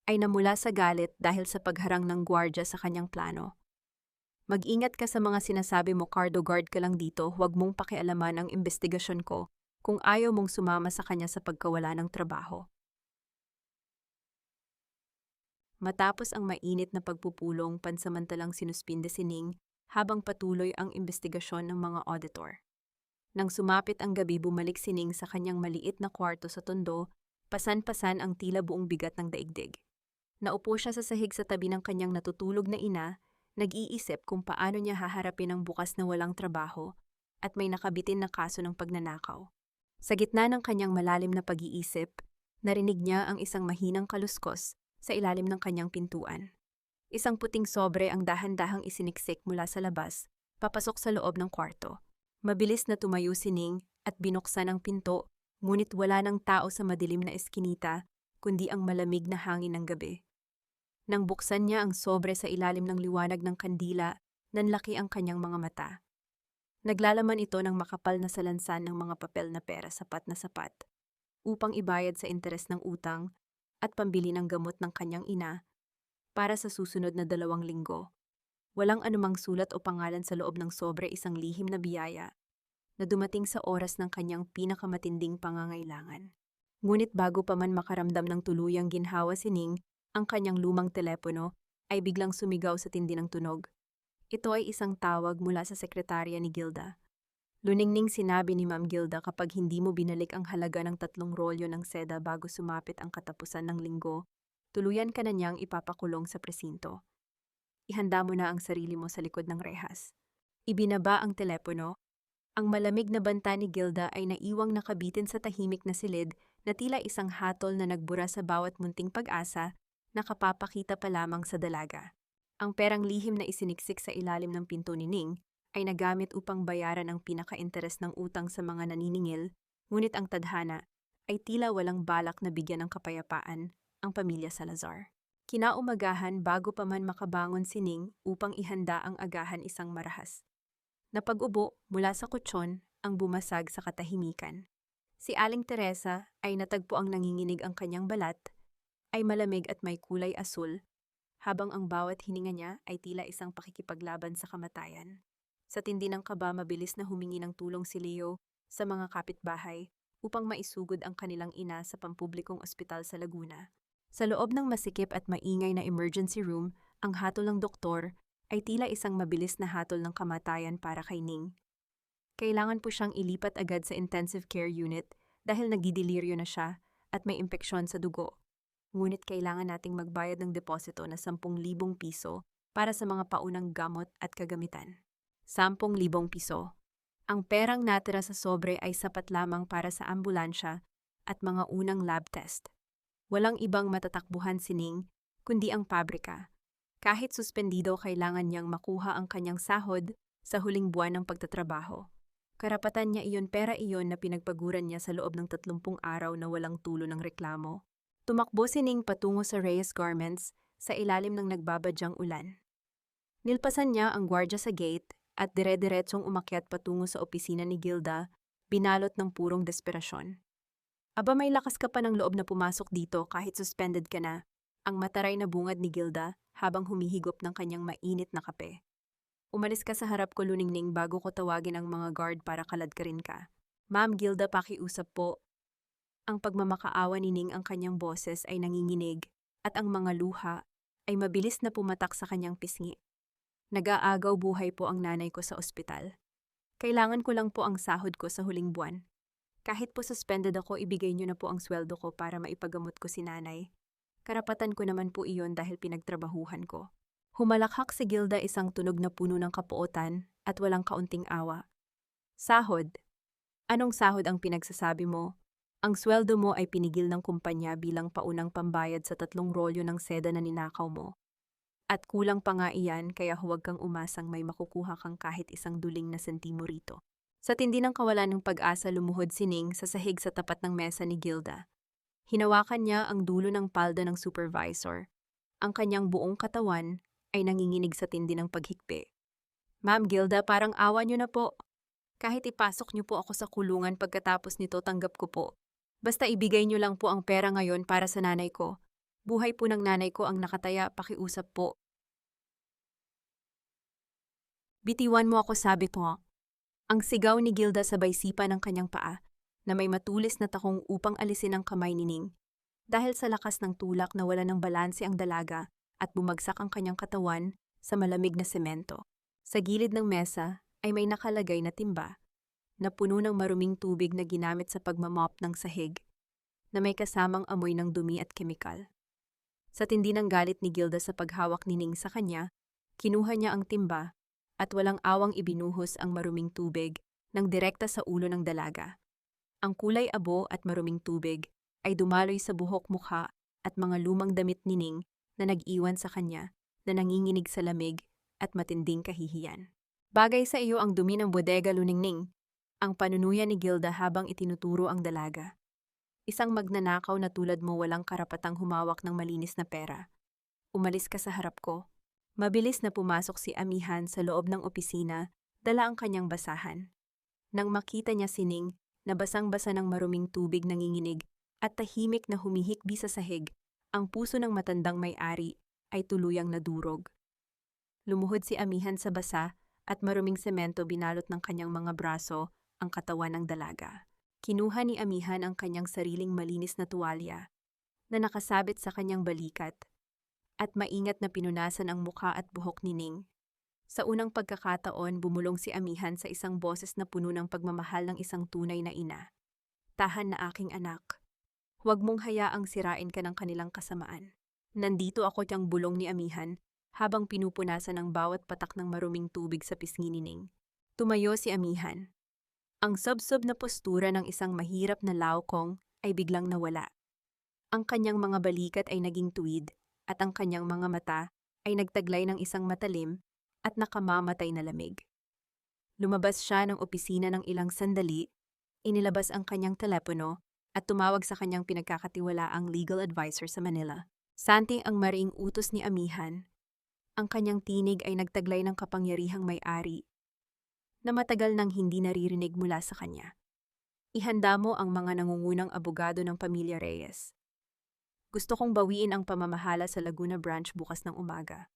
ay namula sa galit dahil sa pagharang ng gwardya sa kanyang plano. Mag-ingat ka sa mga sinasabi mo, Cardo, guard ka lang dito, huwag mong pakialaman ang investigasyon ko kung ayaw mong sumama sa kanya sa pagkawala ng trabaho. Matapos ang mainit na pagpupulong, pansamantalang sinuspinde si Ning habang patuloy ang investigasyon ng mga auditor. Nang sumapit ang gabi, bumalik si Ning sa kanyang maliit na kwarto sa Tondo, pasan-pasan ang tila buong bigat ng daigdig. Naupo siya sa sahig sa tabi ng kanyang natutulog na ina, nag-iisip kung paano niya haharapin ang bukas na walang trabaho at may nakabitin na kaso ng pagnanakaw. Sa gitna ng kanyang malalim na pag-iisip, narinig niya ang isang mahinang kaluskos sa ilalim ng kanyang pintuan. Isang puting sobre ang dahan-dahang isiniksik mula sa labas, papasok sa loob ng kwarto. Mabilis na tumayo si Ning at binuksan ang pinto, ngunit wala ng tao sa madilim na eskinita, kundi ang malamig na hangin ng gabi. Nang buksan niya ang sobre sa ilalim ng liwanag ng kandila, nanlaki ang kanyang mga mata. Naglalaman ito ng makapal na salansan ng mga papel na pera sapat upang ibayad sa interes ng utang at pambili ng gamot ng kanyang ina para sa susunod na 2 linggo. Walang anumang sulat o pangalan sa loob ng sobre, isang lihim na biyaya na dumating sa oras ng kanyang pinakamatinding pangangailangan. Ngunit bago pa man makaramdam ng tuluyang ginhawa si Ning, ang kanyang lumang telepono ay biglang sumigaw sa tindi ng tunog. Ito ay isang tawag mula sa sekretarya ni Gilda. Luningning sinabi ni Ma'am Gilda, kapag hindi mo binalik ang halaga ng 3 rolyo ng seda bago sumapit ang katapusan ng linggo, tuluyan ka na niyang ipapakulong sa presinto. Ihanda mo na ang sarili mo sa likod ng rehas. Ibinaba ang telepono. Ang malamig na banta ni Gilda ay naiwang nakabitin sa tahimik na silid na tila isang hatol na nagbura sa bawat munting pag-asa na kapapakita pa lamang sa dalaga. Ang perang lihim na isiniksik sa ilalim ng pinto ni Ning ay nagamit upang bayaran ang pinaka-interes ng utang sa mga naniningil, ngunit ang tadhana ay tila walang balak na bigyan ng kapayapaan ang pamilya Salazar. Kinaumagahan, bago pa man makabangon si Ning upang ihanda ang agahan, isang marahas na pag-ubo mula sa kutsyon ang bumasag sa katahimikan. Si Aling Teresa ay natagpo ang nanginginig, ang kanyang balat ay malamig at may kulay asul, habang ang bawat hininga niya ay tila isang pakikipaglaban sa kamatayan. Sa tindi ng kaba, mabilis na humingi ng tulong si Leo sa mga kapitbahay upang maisugod ang kanilang ina sa pampublikong ospital sa Laguna. Sa loob ng masikip at maingay na emergency room, ang hatol ng doktor ay tila isang mabilis na hatol ng kamatayan para kay Ning. Kailangan po siyang ilipat agad sa intensive care unit dahil nagdidiliryo na siya at may impeksyon sa dugo. Ngunit kailangan nating magbayad ng deposito na 10,000 piso para sa mga paunang gamot at kagamitan. 10,000 piso. Ang perang natira sa sobre ay sapat lamang para sa ambulansya at mga unang lab test. Walang ibang matatakbuhan si Ning kundi ang pabrika. Kahit suspendido, kailangan niyang makuha ang kanyang sahod sa huling buwan ng pagtatrabaho. Karapatan niya iyon, pera iyon na pinagpaguran niya sa loob ng 30 araw na walang tulo ng reklamo. Tumakbo si Ning patungo sa Reyes Garments sa ilalim ng nagbabadyang ulan. Nilpasan niya ang gwardya sa gate at dire-diretsong umakyat patungo sa opisina ni Gilda, binalot ng purong desperasyon. Aba, may lakas ka pa ng loob na pumasok dito kahit suspended ka na, ang mataray na bungad ni Gilda habang humihigop ng kanyang mainit na kape. Umalis ka sa harap ko, Luningning, bago ko tawagin ang mga guard para kaladkarin ka. Ma'am Gilda, pakiusap po. Ang pagmamakaawa ni Ning, ang kanyang boses ay nanginginig at ang mga luha ay mabilis na pumatak sa kanyang pisngi. Nag-aagaw buhay po ang nanay ko sa ospital. Kailangan ko lang po ang sahod ko sa huling buwan. Kahit po suspended ako, ibigay niyo na po ang sweldo ko para maipagamot ko si nanay. Karapatan ko naman po iyon dahil pinagtrabahuhan ko. Humalakhak si Gilda, isang tunog na puno ng kapuotan at walang kaunting awa. Sahod? Anong sahod ang pinagsasabi mo? Ang sweldo mo ay pinigil ng kumpanya bilang paunang pambayad sa 3 rolyo ng seda na ninakaw mo. At kulang pa nga iyan, kaya huwag kang umasang may makukuha kang kahit isang duling na sentimo rito. Sa tindi ng kawalan ng pag-asa, lumuhod si Ning sa sahig sa tapat ng mesa ni Gilda. Hinawakan niya ang dulo ng palda ng supervisor. Ang kanyang buong katawan ay nanginginig sa tindi ng paghikbi. Ma'am Gilda, parang awa niyo na po. Kahit ipasok niyo po ako sa kulungan pagkatapos nito, tanggap ko po. Basta ibigay niyo lang po ang pera ngayon para sa nanay ko. Buhay po ng nanay ko ang nakataya, pakiusap po. Bitiwan mo ako, sabi ko. Ang sigaw ni Gilda sabay sipa ng kanyang paa na may matulis na takong upang alisin ang kamay ni Ning. Dahil sa lakas ng tulak nawala ng balanse ang dalaga at bumagsak ang kanyang katawan sa malamig na semento. Sa gilid ng mesa ay may nakalagay na timba na puno ng maruming tubig na ginamit sa pagmamop ng sahig na may kasamang amoy ng dumi at kemikal. Sa tindi ng galit ni Gilda sa paghawak ni Ning sa kanya, kinuha niya ang timba at walang awang ibinuhos ang maruming tubig nang direkta sa ulo ng dalaga. Ang kulay abo at maruming tubig ay dumaloy sa buhok, mukha at mga lumang damit ni Ning na nag-iwan sa kanya na nanginginig sa lamig at matinding kahihiyan. Bagay sa iyo ang dumi ng bodega, Luningning, ang panunuya ni Gilda habang itinuturo ang dalaga. Isang magnanakaw na tulad mo walang karapatang humawak ng malinis na pera. Umalis ka sa harap ko. Mabilis na pumasok si Amihan sa loob ng opisina, dala ang kanyang basahan. Nang makita niya si Ning na basang-basa ng maruming tubig nanginginig at tahimik na humihikbi sa sahig, ang puso ng matandang may-ari ay tuluyang nadurog. Lumuhod si Amihan sa basa at maruming semento binalot ng kanyang mga braso ang katawan ng dalaga. Kinuha ni Amihan ang kanyang sariling malinis na tuwalya na nakasabit sa kanyang balikat at maingat na pinunasan ang mukha at buhok ni Ning. Sa unang pagkakataon, bumulong si Amihan sa isang boses na puno ng pagmamahal ng isang tunay na ina. Tahan na aking anak. Huwag mong hayaang sirain ka ng kanilang kasamaan. Nandito ako, tiyang bulong ni Amihan habang pinupunasan ang bawat patak ng maruming tubig sa pisngi ni Ning. Tumayo si Amihan. Ang sobsob na postura ng isang mahirap na laokong ay biglang nawala. Ang kanyang mga balikat ay naging tuwid at ang kanyang mga mata ay nagtaglay ng isang matalim at nakamamatay na lamig. Lumabas siya ng opisina ng ilang sandali, inilabas ang kanyang telepono at tumawag sa kanyang pinagkakatiwalaang legal advisor sa Manila. Santing ang mariing utos ni Amihan, ang kanyang tinig ay nagtaglay ng kapangyarihang may-ari na matagal nang hindi naririnig mula sa kanya. Ihanda mo ang mga nangungunang abogado ng pamilya Reyes. Gusto kong bawiin ang pamamahala sa Laguna Branch bukas ng umaga.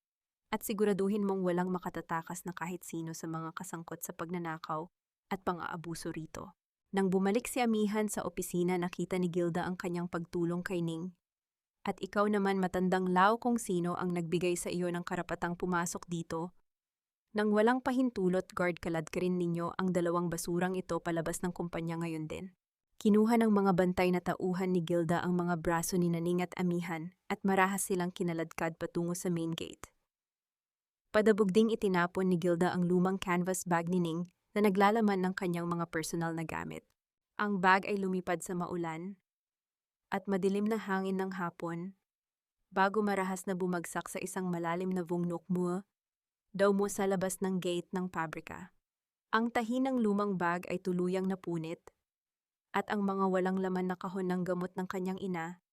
At siguraduhin mong walang makatatakas na kahit sino sa mga kasangkot sa pagnanakaw at pang-aabuso rito. Nang bumalik si Amihan sa opisina, nakita ni Gilda ang kanyang pagtulong kay Ning. At ikaw naman, matandang lao, kung sino ang nagbigay sa iyo ng karapatang pumasok dito. Nang walang pahintulot, guard, kalad ka rin ninyo ang dalawang basurang ito palabas ng kumpanya ngayon din. Kinuha ng mga bantay na tauhan ni Gilda ang mga braso ni Ning at Amihan at marahas silang kinaladkad patungo sa main gate. Padabog ding itinapon ni Gilda ang lumang canvas bag ni Ning na naglalaman ng kanyang mga personal na gamit. Ang bag ay lumipad sa maulan at madilim na hangin ng hapon bago marahas na bumagsak sa isang malalim na vungnok mo daw mo sa labas ng gate ng pabrika. Ang tahi ng lumang bag ay tuluyang napunit at ang mga walang laman na kahon ng gamot ng kanyang ina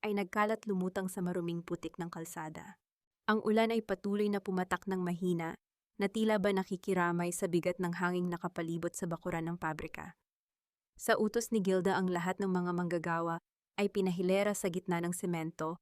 ay nagkalat lumutang sa maruming putik ng kalsada. Ang ulan ay patuloy na pumatak ng mahina na tila ba nakikiramay sa bigat ng hanging nakapalibot sa bakuran ng pabrika. Sa utos ni Gilda, ang lahat ng mga manggagawa ay pinahilera sa gitna ng semento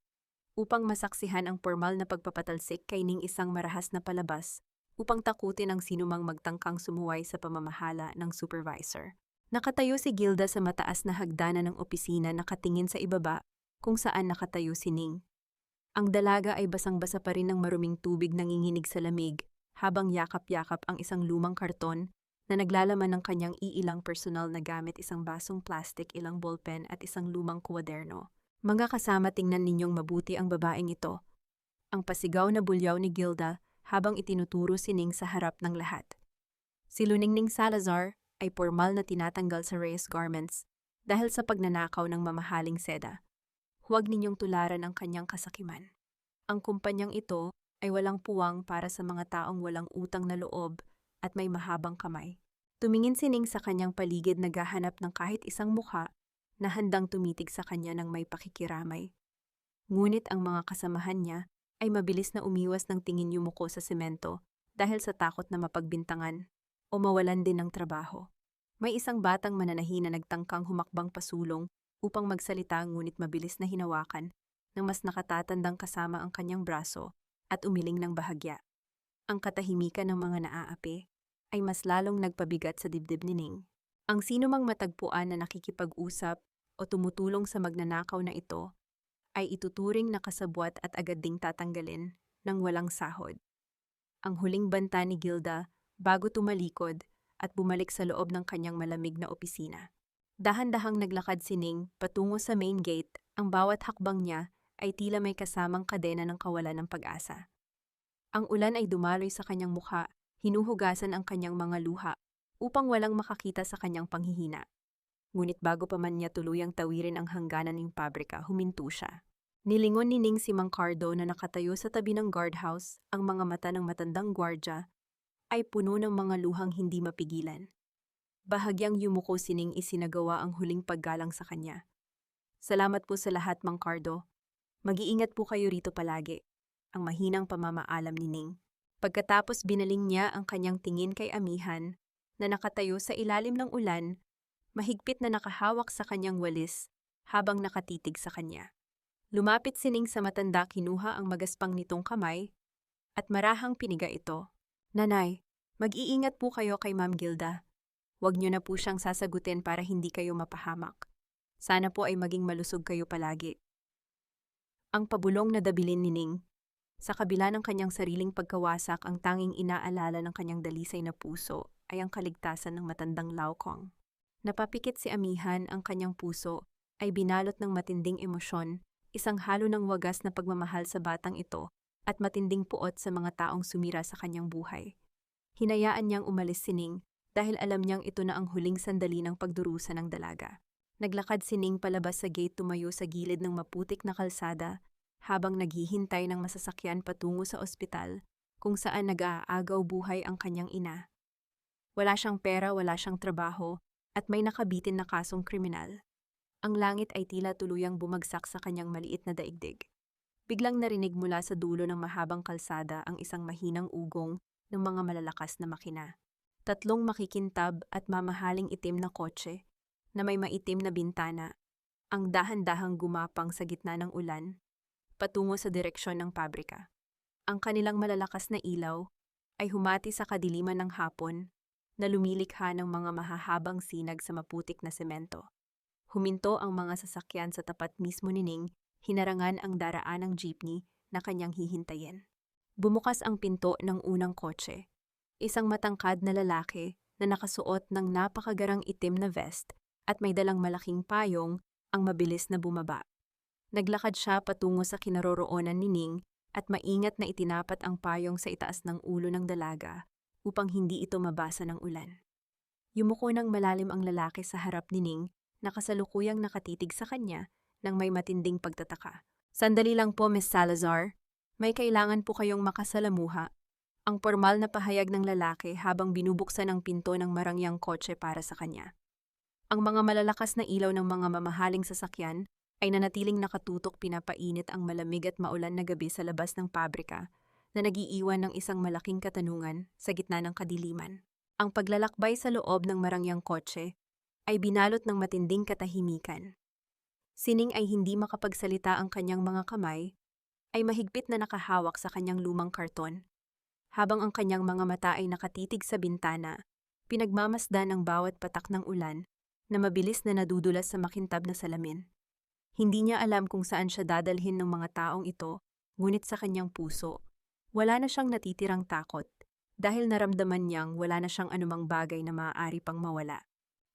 upang masaksihan ang formal na pagpapatalsik kay Ning, isang marahas na palabas upang takutin ang sinumang magtangkang sumuway sa pamamahala ng supervisor. Nakatayo si Gilda sa mataas na hagdanan ng opisina, nakatingin sa ibaba kung saan nakatayo si Ning. Ang dalaga ay basang-basa pa rin ng maruming tubig, nanginginig sa lamig habang yakap-yakap ang isang lumang karton na naglalaman ng kanyang iilang personal na gamit, isang basong plastic, ilang ballpen at isang lumang kwaderno. Mga kasama, tingnan ninyong mabuti ang babaeng ito. Ang pasigaw na bulyaw ni Gilda habang itinuturo si Ning sa harap ng lahat. Si Luningning Salazar ay formal na tinatanggal sa Reyes Garments dahil sa pagnanakaw ng mamahaling seda. Huwag ninyong tularan ang kanyang kasakiman. Ang kumpanyang ito ay walang puwang para sa mga taong walang utang na loob at may mahabang kamay. Tumingin si Ning sa kanyang paligid, naghahanap ng kahit isang mukha na handang tumitig sa kanya ng may pakikiramay. Ngunit ang mga kasamahan niya ay mabilis na umiwas ng tingin yumuko sa semento dahil sa takot na mapagbintangan o mawalan din ng trabaho. May isang batang mananahi na nagtangkang humakbang pasulong upang magsalita ngunit mabilis na hinawakan ng mas nakatatandang kasama ang kanyang braso at umiling ng bahagya. Ang katahimikan ng mga naaapi ay mas lalong nagpabigat sa dibdib ni Ning. Ang sinumang matagpuan na nakikipag-usap o tumutulong sa magnanakaw na ito ay ituturing na kasabwat at agad ding tatanggalin ng walang sahod. Ang huling banta ni Gilda bago tumalikod at bumalik sa loob ng kanyang malamig na opisina. Dahan-dahang naglakad si Ning patungo sa main gate, ang bawat hakbang niya ay tila may kasamang kadena ng kawalan ng pag-asa. Ang ulan ay dumaloy sa kanyang mukha, hinuhugasan ang kanyang mga luha upang walang makakita sa kanyang panghihina. Ngunit bago pa man niya tuluyang tawirin ang hangganan ng pabrika, huminto siya. Nilingon ni Ning si Mang Cardo na nakatayo sa tabi ng guardhouse, ang mga mata ng matandang gwardya ay puno ng mga luhang hindi mapigilan. Bahagyang yumuko si Ning isinagawa ang huling paggalang sa kanya. Salamat po sa lahat, Mang Cardo. Mag-iingat po kayo rito palagi. Ang mahinang pamamaalam ni Ning. Pagkatapos binaling niya ang kanyang tingin kay Amihan na nakatayo sa ilalim ng ulan, mahigpit na nakahawak sa kanyang walis habang nakatitig sa kanya. Lumapit si Ning sa matanda, kinuha ang magaspang nitong kamay at marahang piniga ito. Nanay, mag-iingat po kayo kay Ma'am Gilda. Huwag niyo na po siyang sasagutin para hindi kayo mapahamak. Sana po ay maging malusog kayo palagi. Ang pabulong na dabilin ni Ning. Sa kabila ng kanyang sariling pagkawasak, ang tanging inaalala ng kanyang dalisay na puso ay ang kaligtasan ng matandang Laokong. Napapikit si Amihan, ang kanyang puso ay binalot ng matinding emosyon, isang halo ng wagas na pagmamahal sa batang ito at matinding puot sa mga taong sumira sa kanyang buhay. Hinayaan niyang umalis si Ning dahil alam niyang ito na ang huling sandali ng pagdurusa ng dalaga. Naglakad si Ning palabas sa gate, tumayo sa gilid ng maputik na kalsada habang naghihintay ng masasakyan patungo sa ospital kung saan nag-aagaw buhay ang kanyang ina. Wala siyang pera, wala siyang trabaho at may nakabitin na kasong kriminal. Ang langit ay tila tuluyang bumagsak sa kanyang maliit na daigdig. Biglang narinig mula sa dulo ng mahabang kalsada ang isang mahinang ugong ng mga malalakas na makina. 3 makikintab at mamahaling itim na kotse na may maitim na bintana ang dahan-dahang gumapang sa gitna ng ulan patungo sa direksyon ng pabrika. Ang kanilang malalakas na ilaw ay humati sa kadiliman ng hapon na lumilikha ng mga mahahabang sinag sa maputik na semento. Huminto ang mga sasakyan sa tapat mismo ni Ning, hinarangan ang daraan ng jeepney na kanyang hihintayin. Bumukas ang pinto ng unang kotse. Isang matangkad na lalaki na nakasuot ng napakagarang itim na vest at may dalang malaking payong ang mabilis na bumaba. Naglakad siya patungo sa kinaroroonan ni Ning at maingat na itinapat ang payong sa itaas ng ulo ng dalaga upang hindi ito mabasa ng ulan. Yumuko ng malalim ang lalaki sa harap ni Ning na kasalukuyang nakatitig sa kanya ng may matinding pagtataka. Sandali lang po, Miss Salazar. May kailangan po kayong makasalamuha. Ang formal na pahayag ng lalaki habang binubuksan ang pinto ng marangyang kotse para sa kanya. Ang mga malalakas na ilaw ng mga mamahaling sasakyan ay nanatiling nakatutok, pinapainit ang malamig at maulan na gabi sa labas ng pabrika na nagiiwan ng isang malaking katanungan sa gitna ng kadiliman. Ang paglalakbay sa loob ng marangyang kotse ay binalot ng matinding katahimikan. Si Ning ay hindi makapagsalita, ang kanyang mga kamay ay mahigpit na nakahawak sa kanyang lumang karton. Habang ang kanyang mga mata ay nakatitig sa bintana, pinagmamasdan ang bawat patak ng ulan na mabilis na nadudulas sa makintab na salamin. Hindi niya alam kung saan siya dadalhin ng mga taong ito, ngunit sa kanyang puso, wala na siyang natitirang takot dahil naramdaman niyang wala na siyang anumang bagay na maaari pang mawala.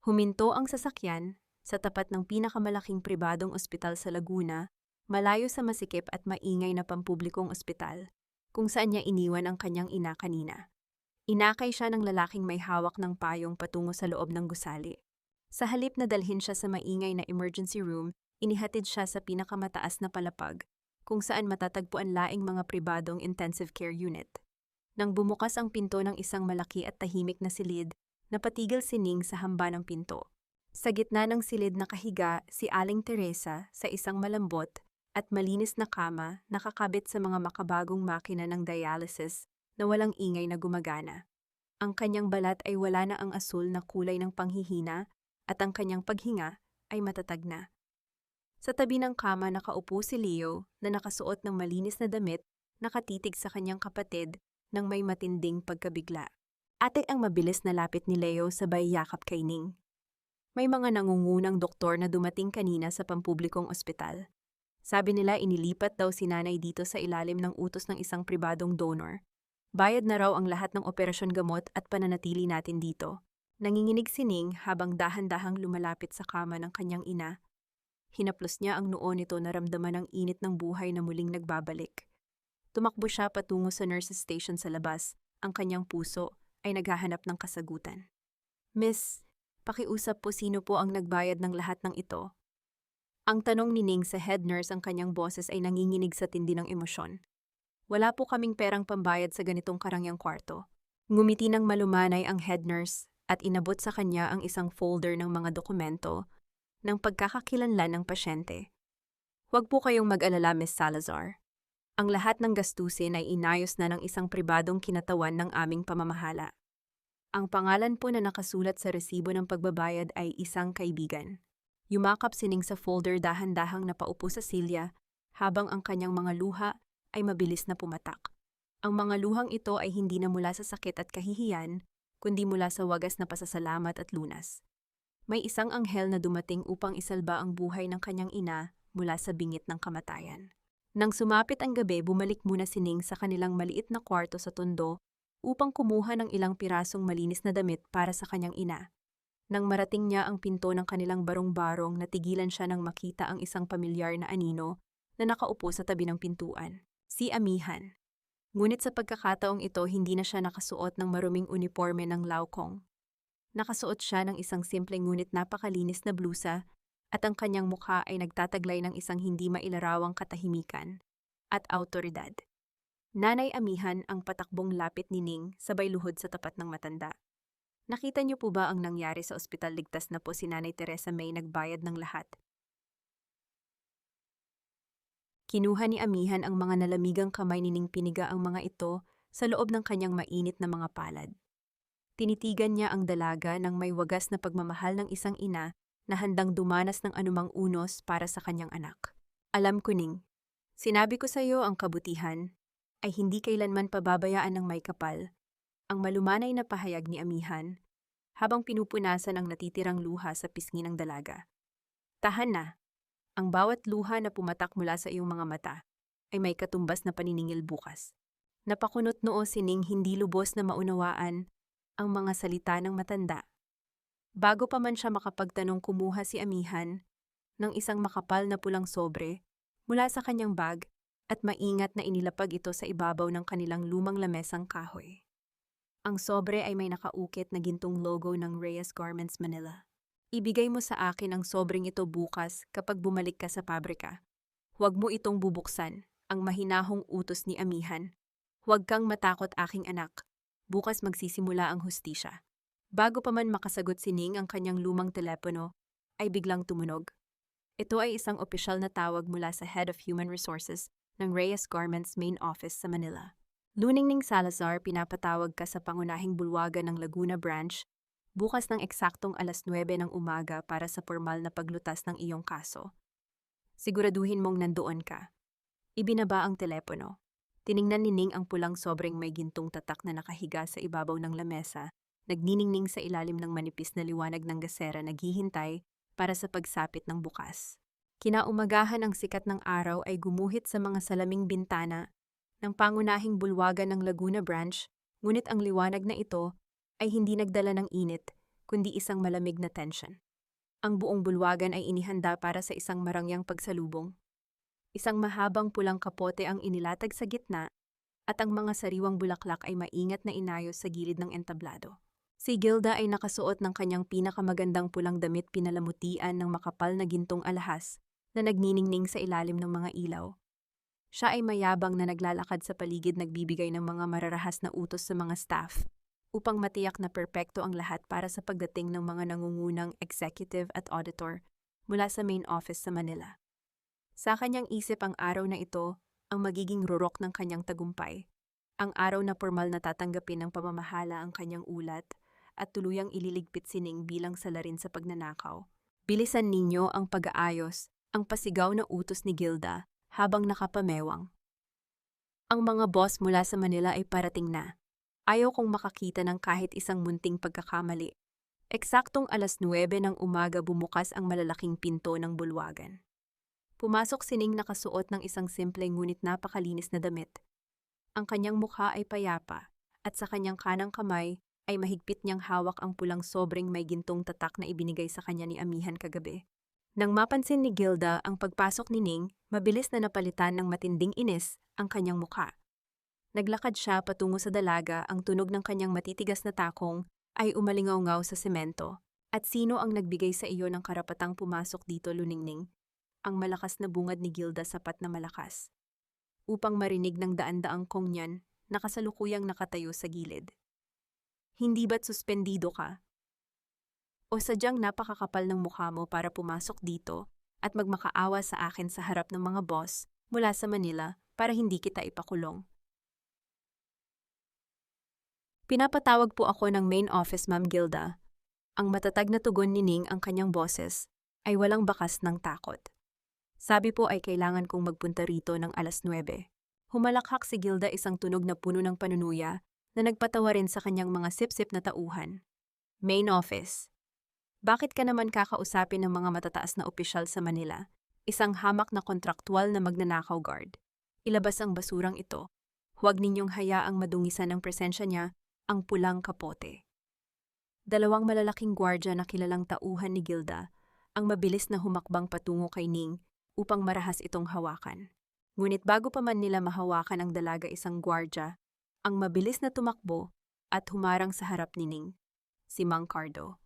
Huminto ang sasakyan sa tapat ng pinakamalaking pribadong ospital sa Laguna, malayo sa masikip at maingay na pampublikong ospital, kung saan niya iniwan ang kanyang ina kanina. Inakay siya ng lalaking may hawak ng payong patungo sa loob ng gusali. Sa halip na dalhin siya sa maingay na emergency room, inihatid siya sa pinakamataas na palapag, kung saan matatagpuan laing mga pribadong intensive care unit. Nang bumukas ang pinto ng isang malaki at tahimik na silid, napatigil si Ning sa hamba ng pinto. Sa gitna ng silid nakahiga si Aling Teresa sa isang malambot at malinis na kama nakakabit sa mga makabagong makina ng dialysis na walang ingay na gumagana. Ang kanyang balat ay wala na ang asul na kulay ng panghihina at ang kanyang paghinga ay matatag na. Sa tabi ng kama nakaupo si Leo na nakasuot ng malinis na damit, nakatitig sa kanyang kapatid nang may matinding pagkabigla. Ate ang mabilis na lapit ni Leo sabay yakap kay Ning. May mga nangungunang doktor na dumating kanina sa pampublikong ospital. Sabi nila inilipat daw si nanay dito sa ilalim ng utos ng isang pribadong donor. Bayad na raw ang lahat ng operasyon gamot at pananatili natin dito. Nanginginig si Ning habang dahan-dahang lumalapit sa kama ng kanyang ina. Hinaplos niya ang noo nito na ramdaman ang init ng buhay na muling nagbabalik. Tumakbo siya patungo sa nurse's station sa labas. Ang kanyang puso ay naghahanap ng kasagutan. Miss, pakiusap po sino po ang nagbayad ng lahat ng ito. Ang tanong ni Ning sa head nurse ang kanyang boses ay nanginginig sa tindi ng emosyon. Wala po kaming perang pambayad sa ganitong karangyang kwarto. Ngumiti ng malumanay ang head nurse at inabot sa kanya ang isang folder ng mga dokumento ng pagkakakilanlan ng pasyente. Huwag po kayong mag-alala, Miss Salazar. Ang lahat ng gastusin ay inayos na ng isang pribadong kinatawan ng aming pamamahala. Ang pangalan po na nakasulat sa resibo ng pagbabayad ay isang kaibigan. Yumakap si Ning sa folder dahan-dahang napaupo sa silya habang ang kanyang mga luha ay mabilis na pumatak. Ang mga luhang ito ay hindi na mula sa sakit at kahihiyan, kundi mula sa wagas na pasasalamat at lunas. May isang anghel na dumating upang isalba ang buhay ng kanyang ina mula sa bingit ng kamatayan. Nang sumapit ang gabi, bumalik muna si Ning sa kanilang maliit na kwarto sa Tondo upang kumuha ng ilang pirasong malinis na damit para sa kanyang ina. Nang marating niya ang pinto ng kanilang barong-barong, natigilan siya nang makita ang isang pamilyar na anino na nakaupo sa tabi ng pintuan. Si Amihan. Ngunit sa pagkakataong ito, hindi na siya nakasuot ng maruming uniforme ng Laokong. Nakasuot siya ng isang simpleng ngunit napakalinis na blusa at ang kanyang mukha ay nagtataglay ng isang hindi mailarawang katahimikan at awtoridad. Nanay Amihan ang patakbong lapit ni Ning sabay luhod sa tapat ng matanda. Nakita niyo po ba ang nangyari sa ospital? Ligtas na po si Nanay Teresa May, nagbayad ng lahat. Kinuha ni Amihan ang mga nalamigang kamay ni Ning, piniga ang mga ito sa loob ng kanyang mainit na mga palad. Tinitigan niya ang dalaga ng may wagas na pagmamahal ng isang ina na handang dumanas ng anumang unos para sa kanyang anak. Alam ko, Ning, sinabi ko sa iyo ang kabutihan ay hindi kailanman pababayaan ng may kapal. Ang malumanay na pahayag ni Amihan habang pinupunasan ang natitirang luha sa pisngi ng dalaga. Tahan na. Ang bawat luha na pumatak mula sa iyong mga mata ay may katumbas na paniningil bukas. Napakunot noo si Ning, hindi lubos na maunawaan ang mga salita ng matanda. Bago pa man siya makapagtanong, kumuha si Amihan ng isang makapal na pulang sobre mula sa kanyang bag at maingat na inilapag ito sa ibabaw ng kanilang lumang lamesang kahoy. Ang sobre ay may nakaukit na gintong logo ng Reyes Garments Manila. Ibigay mo sa akin ang sobreng ito bukas kapag bumalik ka sa pabrika. Huwag mo itong bubuksan, ang mahinahong utos ni Amihan. Huwag kang matakot, aking anak. Bukas magsisimula ang hustisya. Bago pa man makasagot si Ning, ang kanyang lumang telepono ay biglang tumunog. Ito ay isang opisyal na tawag mula sa Head of Human Resources ng Reyes Garments Main Office sa Manila. Luningning Salazar, pinapatawag ka sa pangunahing bulwagan ng Laguna Branch bukas ng eksaktong 9:00 ng umaga para sa formal na paglutas ng iyong kaso. Siguraduhin mong nandoon ka. Ibinaba ang telepono. Tiningnan ni Ning ang pulang sobreng may gintong tatak na nakahiga sa ibabaw ng lamesa, nagniningning sa ilalim ng manipis na liwanag ng gasera, naghihintay para sa pagsapit ng bukas. Kinaumagahan, ang sikat ng araw ay gumuhit sa mga salaming bintana ng pangunahing bulwagan ng Laguna Branch, ngunit ang liwanag na ito ay hindi nagdala ng init, kundi isang malamig na tension. Ang buong bulwagan ay inihanda para sa isang marangyang pagsalubong. Isang mahabang pulang kapote ang inilatag sa gitna at ang mga sariwang bulaklak ay maingat na inayos sa gilid ng entablado. Si Gilda ay nakasuot ng kanyang pinakamagandang pulang damit, pinalamutian ng makapal na gintong alahas na nagniningning sa ilalim ng mga ilaw. Siya ay mayabang na naglalakad sa paligid, nagbibigay ng mga mararahas na utos sa mga staff upang matiyak na perpekto ang lahat para sa pagdating ng mga nangungunang executive at auditor mula sa main office sa Manila. Sa kanyang isip ang araw na ito ang magiging rurok ng kanyang tagumpay, ang araw na formal na tatanggapin ng pamamahala ang kanyang ulat at tuluyang ililigpit si Ning bilang salarin sa pagnanakaw. Bilisan ninyo ang pag-aayos, ang pasigaw na utos ni Gilda habang nakapamewang. Ang mga boss mula sa Manila ay parating na. Ayaw kong makakita ng kahit isang munting pagkakamali. Eksaktong 9:00 ng umaga bumukas ang malalaking pinto ng bulwagan. Pumasok si Ning nakasuot ng isang simple ngunit napakalinis na damit. Ang kanyang mukha ay payapa at sa kanyang kanang kamay ay mahigpit niyang hawak ang pulang sobrang may gintong tatak na ibinigay sa kanya ni Amihan kagabi. Nang mapansin ni Gilda ang pagpasok ni Ning, mabilis na napalitan ng matinding inis ang kanyang mukha. Naglakad siya patungo sa dalaga, ang tunog ng kanyang matitigas na takong ay umalingaw-ngaw sa semento. At sino ang nagbigay sa iyo ng karapatang pumasok dito, Luningning? Ang malakas na bungad ni Gilda sapat na malakas upang marinig ng daan-daang kong niyan na kasalukuyang nakatayo sa gilid. Hindi ba't suspendido ka? O sadyang napakakapal ng mukha mo para pumasok dito at magmakaawa sa akin sa harap ng mga boss mula sa Manila para hindi kita ipakulong? Pinapatawag po ako ng main office, Ma'am Gilda. Ang matatag na tugon ni Ning ang kanyang boses ay walang bakas ng takot. Sabi po ay kailangan kong magpunta rito ng 9:00. Humalakhak si Gilda, isang tunog na puno ng panunuya na nagpatawa rin sa kanyang mga sip-sip na tauhan. Main office. Bakit ka naman kakausapin ng mga matataas na opisyal sa Manila? Isang hamak na kontraktwal na magnanakaw guard. Ilabas ang basurang ito. Huwag ninyong hayaang madungisan ng presensya niya ang pulang kapote. Dalawang malalaking gwardya na kilalang tauhan ni Gilda ang mabilis na humakbang patungo kay Ning upang marahas itong hawakan. Ngunit bago pa man nila mahawakan ang dalaga, isang gwardya ang mabilis na tumakbo at humarang sa harap ni Ning, si Mang Cardo.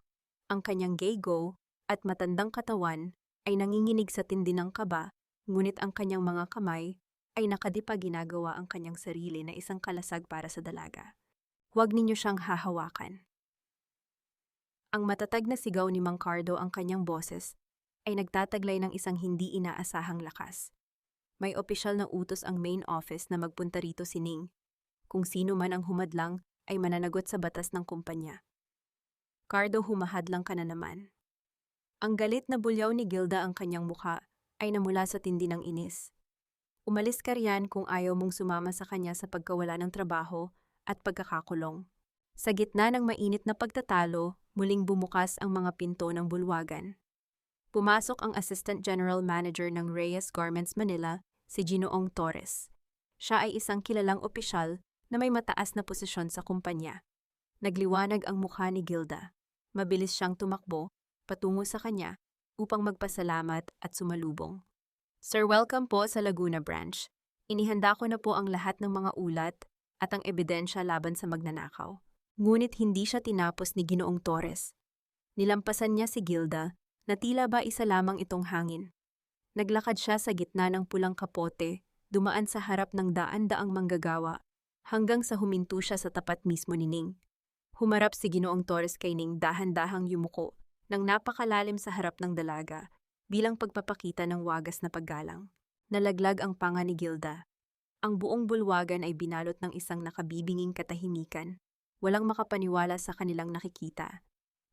Ang kanyang gaygo at matandang katawan ay nanginginig sa tindi ng kaba, ngunit ang kanyang mga kamay ay nakadipa, ginagawa ang kanyang sarili na isang kalasag para sa dalaga. Huwag ninyo siyang hahawakan. Ang matatag na sigaw ni Mang Cardo, ang kanyang boses, ay nagtataglay ng isang hindi inaasahang lakas. May opisyal na utos ang main office na magpunta rito si Ning. Kung sino man ang humadlang ay mananagot sa batas ng kumpanya. Cardo, humahadlang ka na naman. Ang galit na bulyaw ni Gilda, ang kanyang mukha ay namula sa tindi ng inis. Umalis ka riyan kung ayaw mong sumama sa kanya sa pagkawala ng trabaho at pagkakakulong. Sa gitna ng mainit na pagtatalo, muling bumukas ang mga pinto ng bulwagan. Pumasok ang Assistant General Manager ng Reyes Garments Manila, si Ginoong Torres. Siya ay isang kilalang opisyal na may mataas na posisyon sa kumpanya. Nagliwanag ang mukha ni Gilda. Mabilis siyang tumakbo patungo sa kanya upang magpasalamat at sumalubong. Sir, welcome po sa Laguna Branch. Inihanda ko na po ang lahat ng mga ulat at ang ebidensya laban sa magnanakaw. Ngunit hindi siya tinapos ni Ginoong Torres. Nilampasan niya si Gilda na tila ba isa lamang itong hangin. Naglakad siya sa gitna ng pulang kapote, dumaan sa harap ng daan-daang manggagawa, hanggang sa huminto siya sa tapat mismo ni Ning. Humarap si Ginoong Torres kay Ning, dahan-dahang yumuko ng napakalalim sa harap ng dalaga bilang pagpapakita ng wagas na paggalang. Nalaglag ang panga ni Gilda. Ang buong bulwagan ay binalot ng isang nakabibinging katahimikan. Walang makapaniwala sa kanilang nakikita.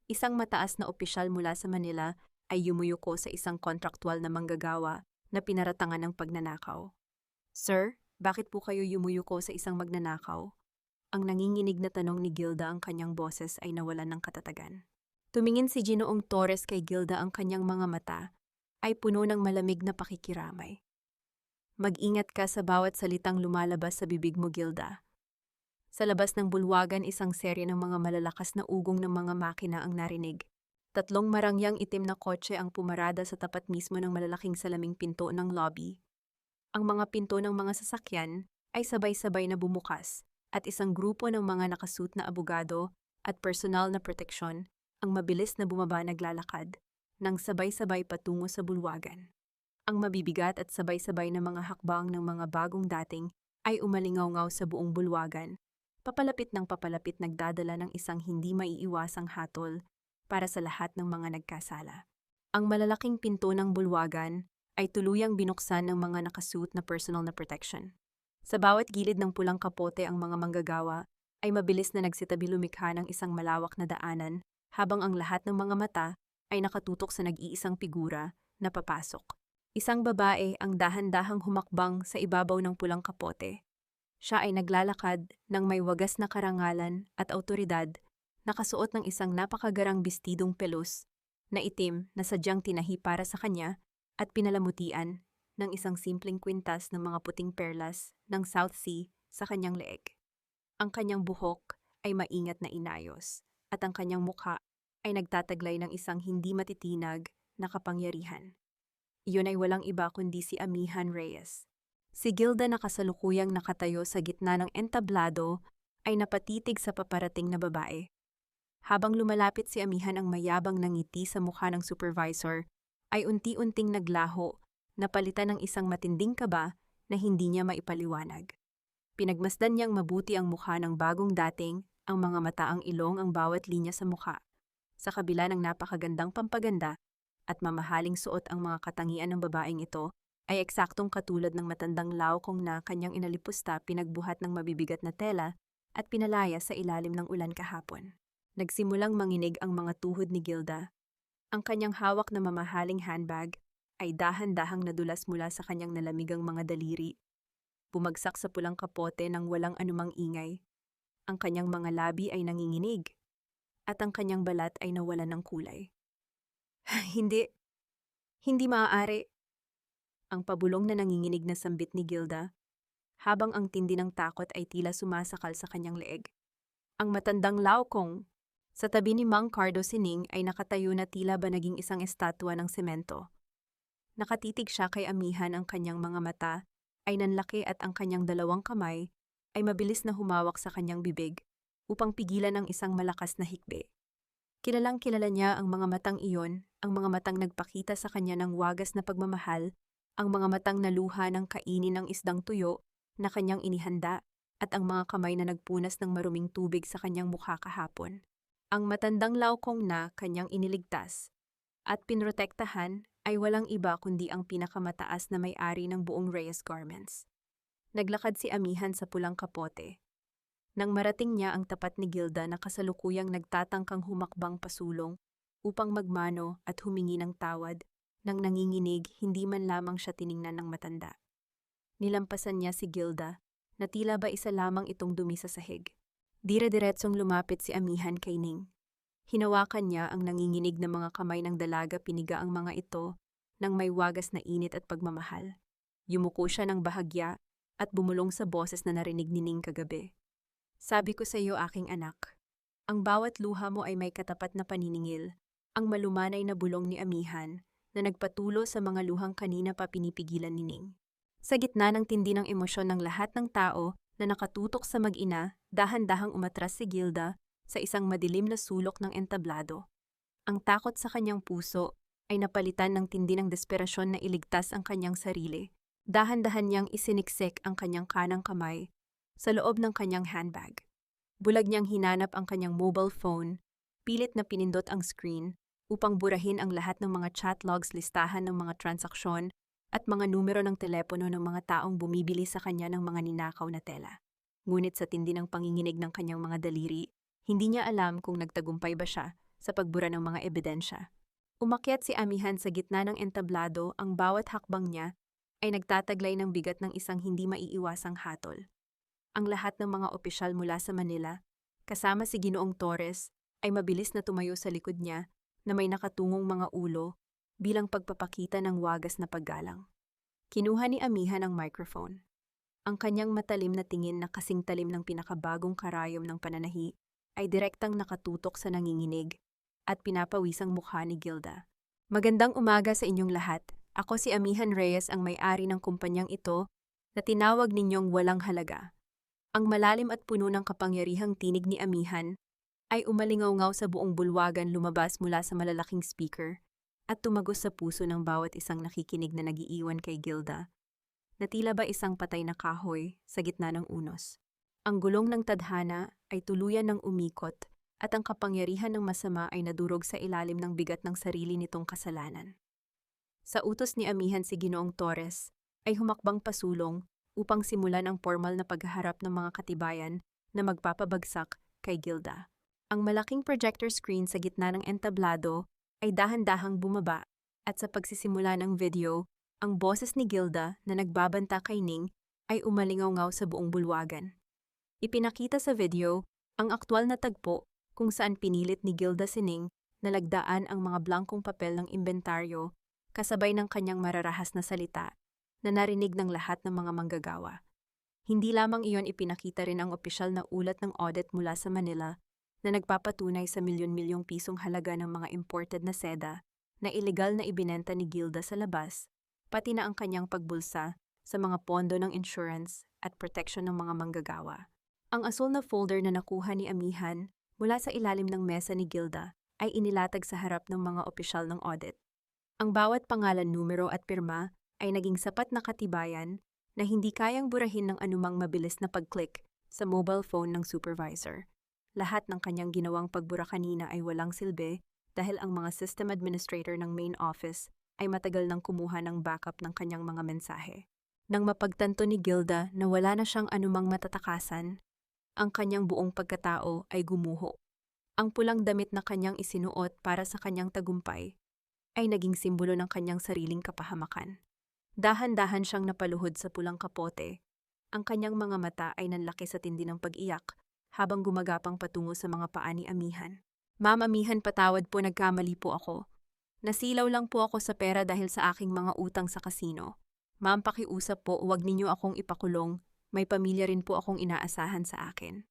Isang mataas na opisyal mula sa Manila ay yumuyuko sa isang kontraktwal na manggagawa na pinaratangan ng pagnanakaw. Sir, bakit po kayo yumuyuko sa isang magnanakaw? Ang nanginginig na tanong ni Gilda, ang kanyang boses ay nawalan ng katatagan. Tumingin si Ginoong Torres kay Gilda, ang kanyang mga mata ay puno ng malamig na pakikiramay. Mag-ingat ka sa bawat salitang lumalabas sa bibig mo, Gilda. Sa labas ng bulwagan, isang serye ng mga malalakas na ugong ng mga makina ang narinig. 3 marangyang itim na kotse ang pumarada sa tapat mismo ng malalaking salaming pinto ng lobby. Ang mga pinto ng mga sasakyan ay sabay-sabay na bumukas at isang grupo ng mga nakasuit na abogado at personal na proteksyon ang mabilis na bumaba, naglalakad nang sabay-sabay patungo sa bulwagan. Ang mabibigat at sabay-sabay na mga hakbang ng mga bagong dating ay umalingaw-ngaw sa buong bulwagan, papalapit nagdadala ng isang hindi maiiwasang hatol para sa lahat ng mga nagkasala. Ang malalaking pinto ng bulwagan ay tuluyang binuksan ng mga nakasuot na personal na protection. Sa bawat gilid ng pulang kapote ang mga manggagawa ay mabilis na nagsitabi lumikha ng isang malawak na daanan habang ang lahat ng mga mata ay nakatutok sa nag-iisang figura na papasok. Isang babae ang dahan-dahang humakbang sa ibabaw ng pulang kapote. Siya ay naglalakad ng may wagas na karangalan at awtoridad, nakasuot ng isang napakagarang bestidong pelos na itim na sadyang tinahi para sa kanya at pinalamutian ng isang simpleng kwintas ng mga puting perlas ng South Sea sa kanyang leeg. Ang kanyang buhok ay maingat na inayos at ang kanyang mukha ay nagtataglay ng isang hindi matitinag na kapangyarihan. Iyon ay walang iba kundi si Amihan Reyes. Si Gilda na kasalukuyang nakatayo sa gitna ng entablado ay napatitig sa paparating na babae. Habang lumalapit si Amihan ang mayabang na ngiti sa mukha ng supervisor, ay unti-unting naglaho na palitan ng isang matinding kaba na hindi niya maipaliwanag. Pinagmasdan niyang mabuti ang mukha ng bagong dating, ang mga mata ang ilong ang bawat linya sa mukha. Sa kabila ng napakagandang pampaganda at mamahaling suot ang mga katangian ng babaeng ito, ay eksaktong katulad ng matandang laokong na kanyang inalipusta pinagbuhat ng mabibigat na tela at pinalaya sa ilalim ng ulan kahapon. Nagsimulang manginig ang mga tuhod ni Gilda. Ang kanyang hawak na mamahaling handbag ay dahan-dahang nadulas mula sa kanyang nalamigang mga daliri. Bumagsak sa pulang kapote ng walang anumang ingay. Ang kanyang mga labi ay nanginginig at ang kanyang balat ay nawalan ng kulay. Hindi maaari. Ang pabulong na nanginginig na sambit ni Gilda, habang ang tindi ng takot ay tila sumasakal sa kanyang leeg. Ang matandang laokong sa tabi ni Mang Cardo Sining ay nakatayo na tila ba naging isang estatwa ng semento. Nakatitig siya kay Amihan, ang kanyang mga mata ay nanlaki at ang kanyang dalawang kamay ay mabilis na humawak sa kanyang bibig upang pigilan ang isang malakas na hikbi. Kilalang-kilala niya ang mga matang iyon, ang mga matang nagpakita sa kanya ng wagas na pagmamahal, ang mga matang naluha ng kainin ng isdang tuyo na kanyang inihanda, at ang mga kamay na nagpunas ng maruming tubig sa kanyang mukha kahapon. Ang matandang laokong na kanyang iniligtas at pinrotektahan ay walang iba kundi ang pinakamataas na may-ari ng buong Reyes Garments. Naglakad si Amihan sa pulang kapote. Nang marating niya ang tapat ni Gilda na kasalukuyang nagtatangkang humakbang pasulong upang magmano at humingi ng tawad, nang nanginginig, hindi man lamang siya tiningnan ng matanda. Nilampasan niya si Gilda na tila ba isa lamang itong dumi sa sahig. Dire-diretsong lumapit si Amihan kay Ning. Hinawakan niya ang nanginginig na mga kamay ng dalaga, piniga ang mga ito ng may wagas na init at pagmamahal. Yumuko siya ng bahagya at bumulong sa boses na narinig ni Ning kagabi. Sabi ko sa iyo, aking anak, ang bawat luha mo ay may katapat na paniningil. Ang malumanay na bulong ni Amihan na nagpatulo sa mga luhang kanina pa pinipigilan ni Ning. Sa gitna ng tindi ng emosyon ng lahat ng tao na nakatutok sa mag-ina, dahan-dahang umatras si Gilda sa isang madilim na sulok ng entablado. Ang takot sa kanyang puso ay napalitan ng tindi ng desperasyon na iligtas ang kanyang sarili. Dahan-dahan niyang isiniksik ang kanyang kanang kamay sa loob ng kanyang handbag. Bulag niyang hinanap ang kanyang mobile phone, pilit na pinindot ang screen upang burahin ang lahat ng mga chat logs, listahan ng mga transaksyon at mga numero ng telepono ng mga taong bumibili sa kanya ng mga ninakaw na tela. Ngunit sa tindi ng panginginig ng kanyang mga daliri, hindi niya alam kung nagtagumpay ba siya sa pagbura ng mga ebidensya. Umakyat si Amihan sa gitna ng entablado, ang bawat hakbang niya ay nagtataglay ng bigat ng isang hindi maiiwasang hatol. Ang lahat ng mga opisyal mula sa Manila, kasama si Ginoong Torres, ay mabilis na tumayo sa likod niya na may nakatungong mga ulo bilang pagpapakita ng wagas na paggalang. Kinuha ni Amihan ang microphone. Ang kanyang matalim na tingin na kasing talim ng pinakabagong karayom ng pananahi ay direktang nakatutok sa nanginginig at pinapawisang mukha ni Gilda. Magandang umaga sa inyong lahat. Ako si Amihan Reyes, ang may-ari ng kumpanyang ito na tinawag ninyong walang halaga. Ang malalim at puno ng kapangyarihang tinig ni Amihan ay umalingaw-ngaw sa buong bulwagan, lumabas mula sa malalaking speaker at tumagos sa puso ng bawat isang nakikinig na nagiiwan kay Gilda, na tila ba isang patay na kahoy sa gitna ng unos. Ang gulong ng tadhana ay tuluyan ng umikot at ang kapangyarihan ng masama ay nadurog sa ilalim ng bigat ng sarili nitong kasalanan. Sa utos ni Amihan si Ginoong Torres ay humakbang pasulong upang simulan ang formal na paghaharap ng mga katibayan na magpapabagsak kay Gilda. Ang malaking projector screen sa gitna ng entablado ay dahan-dahang bumaba at sa pagsisimula ng video, ang boses ni Gilda na nagbabanta kay Ning ay umalingaw-ngaw sa buong bulwagan. Ipinakita sa video ang aktwal na tagpo kung saan pinilit ni Gilda si Ning na lagdaan ang mga blankong papel ng inventaryo kasabay ng kanyang mararahas na salita na narinig ng lahat ng mga manggagawa. Hindi lamang iyon, ipinakita rin ang opisyal na ulat ng audit mula sa Manila na nagpapatunay sa milyon-milyong pisong halaga ng mga imported na seda na ilegal na ibinenta ni Gilda sa labas, pati na ang kanyang pagbulsa sa mga pondo ng insurance at protection ng mga manggagawa. Ang asul na folder na nakuha ni Amihan mula sa ilalim ng mesa ni Gilda ay inilatag sa harap ng mga opisyal ng audit. Ang bawat pangalan, numero at pirma ay naging sapat na katibayan na hindi kayang burahin ng anumang mabilis na pag-click sa mobile phone ng supervisor. Lahat ng kanyang ginawang pagbura kanina ay walang silbi dahil ang mga system administrator ng main office ay matagal nang kumuha ng backup ng kanyang mga mensahe. Nang mapagtanto ni Gilda na wala na siyang anumang matatakasan, ang kanyang buong pagkatao ay gumuho. Ang pulang damit na kanyang isinuot para sa kanyang tagumpay ay naging simbolo ng kanyang sariling kapahamakan. Dahan-dahan siyang napaluhod sa pulang kapote. Ang kanyang mga mata ay nanlaki sa tindi ng pag-iyak habang gumagapang patungo sa mga paa ni Amihan. Ma'am Amihan, patawad po, nagkamali po ako. Nasilaw lang po ako sa pera dahil sa aking mga utang sa kasino. Ma'am, pakiusap po, huwag ninyo akong ipakulong. May pamilya rin po akong inaasahan sa akin.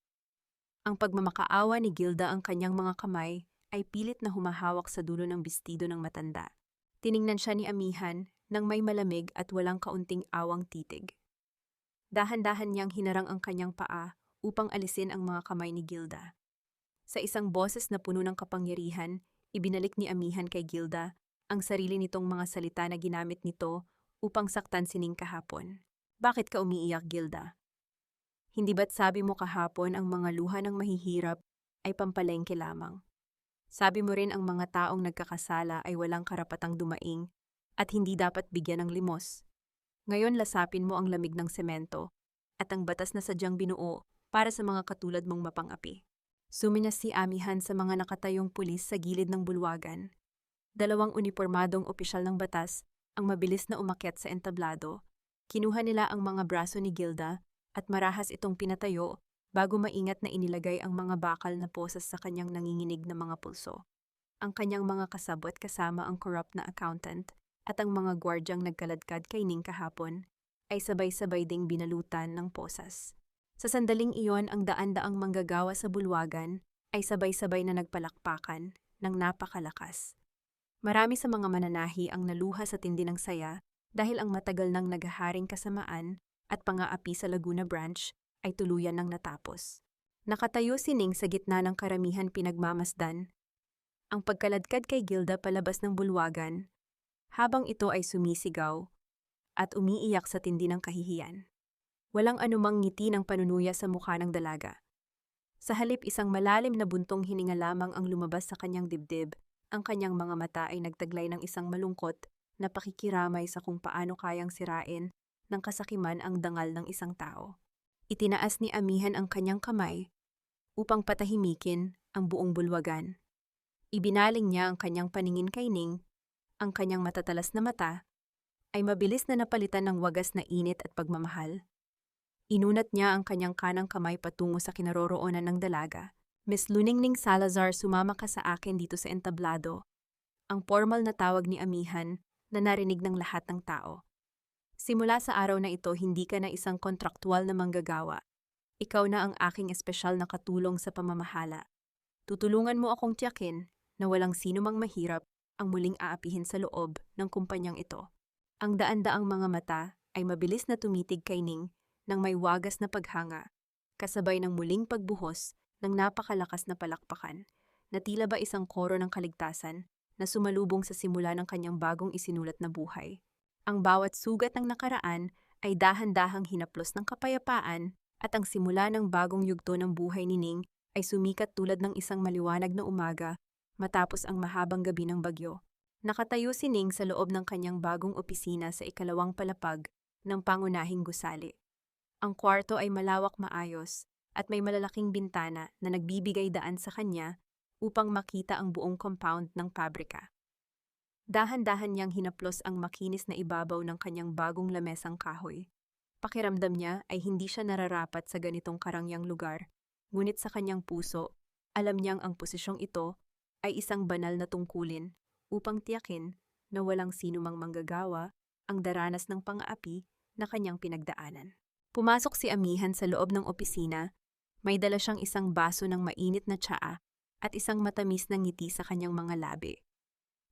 Ang pagmamakaawa ni Gilda, ang kanyang mga kamay ay pilit na humahawak sa dulo ng bestido ng matanda. Tiningnan siya ni Amihan nang may malamig at walang kaunting awang titig. Dahan-dahan niyang hinarang ang kanyang paa upang alisin ang mga kamay ni Gilda. Sa isang boses na puno ng kapangyarihan, ibinalik ni Amihan kay Gilda ang sarili nitong mga salita na ginamit nito upang saktan si Ning kahapon. Bakit ka umiiyak, Gilda? Hindi ba't sabi mo kahapon ang mga luha ng mahihirap ay pampalengke lamang? Sabi mo rin ang mga taong nagkakasala ay walang karapatang dumaing at hindi dapat bigyan ng limos. Ngayon lasapin mo ang lamig ng semento at ang batas na sadyang binuo para sa mga katulad mong mapang-api. Suminas si Amihan sa mga nakatayong pulis sa gilid ng bulwagan. Dalawang unipormadong opisyal ng batas ang mabilis na umakyat sa entablado. Kinuha nila ang mga braso ni Gilda at marahas itong pinatayo bago maingat na inilagay ang mga bakal na posas sa kanyang nanginginig na mga pulso. Ang kanyang mga kasabot kasama ang corrupt na accountant at ang mga gwardyang nagkaladkad kay Ning kahapon ay sabay-sabay ding binalutan ng posas. Sa sandaling iyon, ang daan-daang manggagawa sa bulwagan ay sabay-sabay na nagpalakpakan ng napakalakas. Marami sa mga mananahi ang naluha sa tindi ng saya dahil ang matagal nang naghaharing kasamaan at pang-aapi sa Laguna Branch ay tuluyan nang natapos. Nakatayo si Ning sa gitna ng karamihan pinagmamasdan. Ang pagkaladkad kay Gilda palabas ng bulwagan, habang ito ay sumisigaw at umiiyak sa tindi ng kahihiyan. Walang anumang ngiti ng panunuya sa mukha ng dalaga. Sa halip, isang malalim na buntong hininga lamang ang lumabas sa kanyang dibdib. Ang kanyang mga mata ay nagtaglay ng isang malungkot na pakikiramay sa kung paano kayang sirain ng kasakiman ang dangal ng isang tao. Itinaas ni Amihan ang kanyang kamay upang patahimikin ang buong bulwagan. Ibinaling niya ang kanyang paningin kay Ning. Ang kanyang matatalas na mata ay mabilis na napalitan ng wagas na init at pagmamahal. Inunat niya ang kanyang kanang kamay patungo sa kinaroroonan ng dalaga. Miss Luningning Salazar, sumama ka sa akin dito sa entablado. Ang formal na tawag ni Amihan na narinig ng lahat ng tao. Simula sa araw na ito, hindi ka na isang kontraktual na manggagawa. Ikaw na ang aking espesyal na katulong sa pamamahala. Tutulungan mo akong tiyakin na walang sino mang mahirap ang muling aapihin sa loob ng kumpanyang ito. Ang daan-daang mga mata ay mabilis na tumitig kay Ning nang may wagas na paghanga, kasabay ng muling pagbuhos ng napakalakas na palakpakan, na tila ba isang koro ng kaligtasan na sumalubong sa simula ng kanyang bagong isinulat na buhay. Ang bawat sugat ng nakaraan ay dahan-dahang hinaplos ng kapayapaan At ang simula ng bagong yugto ng buhay ni Ning ay sumikat tulad ng isang maliwanag na umaga matapos ang mahabang gabi ng bagyo. Nakatayo si Ning sa loob ng kanyang bagong opisina sa ikalawang palapag ng pangunahing gusali. Ang kwarto ay malawak maayos at may malalaking bintana na nagbibigay daan sa kanya upang makita ang buong compound ng pabrika. Dahan-dahan niyang hinaplos ang makinis na ibabaw ng kanyang bagong lamesang kahoy. Pakiramdam niya ay hindi siya nararapat sa ganitong karangyang lugar, ngunit sa kanyang puso, alam niyang ang posisyong ito ay isang banal na tungkulin upang tiyakin na walang sinumang manggagawa ang daranas ng pang-aapi na kanyang pinagdaanan. Pumasok si Amihan sa loob ng opisina, may dala siyang isang baso ng mainit na tsaa at isang matamis na ngiti sa kanyang mga labi.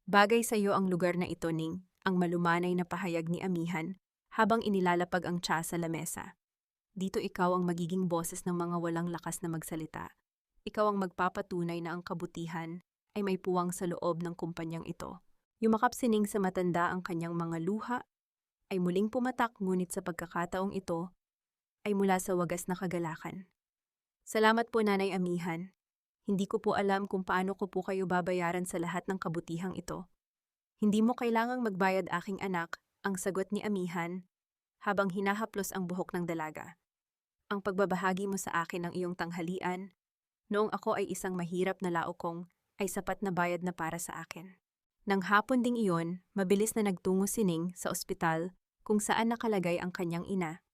Bagay sa iyo ang lugar na ito, Ning, ang malumanay na pahayag ni Amihan habang inilalapag ang tsaa sa lamesa. Dito ikaw ang magiging boses ng mga walang lakas na magsalita. Ikaw ang magpapatunay na ang kabutihan ay may puwang sa loob ng kumpanyang ito. Yumakap si Ning sa matanda ang kanyang mga luha, ay muling pumatak ngunit sa pagkakataong ito ay mula sa wagas na kagalakan. Salamat po, Nanay Amihan. Hindi ko po alam kung paano ko po kayo babayaran sa lahat ng kabutihang ito. Hindi mo kailangang magbayad, aking anak, ang sagot ni Amihan habang hinahaplos ang buhok ng dalaga. Ang pagbabahagi mo sa akin ng iyong tanghalian noong ako ay isang mahirap na laokong ay sapat na bayad na para sa akin. Nang hapon ding iyon, mabilis na nagtungo si Ning sa ospital kung saan nakalagay ang kanyang ina.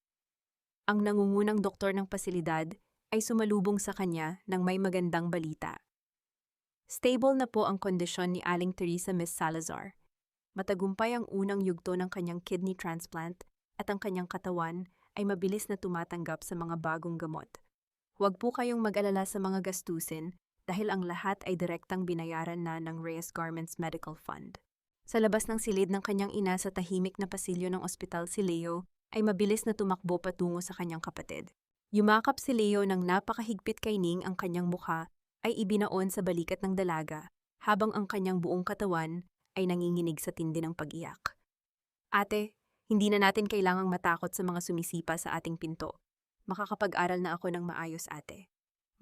Ang nangungunang doktor ng pasilidad ay sumalubong sa kanya ng may magandang balita. Stable na po ang kondisyon ni Aling Teresa Miss Salazar. Matagumpay ang unang yugto ng kanyang kidney transplant at ang kanyang katawan ay mabilis na tumatanggap sa mga bagong gamot. Huwag po kayong mag-alala sa mga gastusin dahil ang lahat ay direktang binayaran na ng Reyes Garments Medical Fund. Sa labas ng silid ng kanyang ina sa tahimik na pasilyo ng ospital, si Leo ay mabilis na tumakbo patungo sa kanyang kapatid. Yumakap si Leo ng napakahigpit kay Ning, ang kanyang mukha ay ibinaon sa balikat ng dalaga habang ang kanyang buong katawan ay nanginginig sa tindi ng pag-iyak. Ate, hindi na natin kailangang matakot sa mga sumisipa sa ating pinto. Makakapag-aral na ako ng maayos, ate.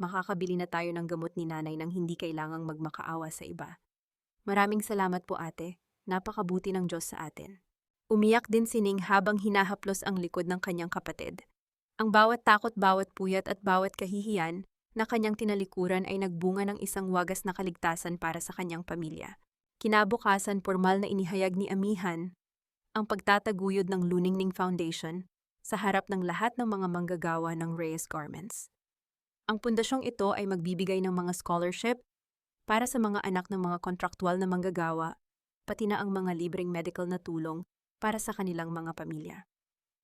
Makakabili na tayo ng gamot ni nanay nang hindi kailangang magmakaawa sa iba. Maraming salamat po, ate. Napakabuti ng Diyos sa atin. Umiyak din si Ning habang hinahaplos ang likod ng kanyang kapatid. Ang bawat takot, bawat puyat at bawat kahihiyan na kanyang tinalikuran ay nagbunga ng isang wagas na kaligtasan para sa kanyang pamilya. Kinabukasan, pormal na inihayag ni Amihan ang pagtataguyod ng Luningning Foundation sa harap ng lahat ng mga manggagawa ng Reyes Garments. Ang pundasyong ito ay magbibigay ng mga scholarship para sa mga anak ng mga kontraktual na manggagawa, pati na ang mga libreng medical na tulong para sa kanilang mga pamilya.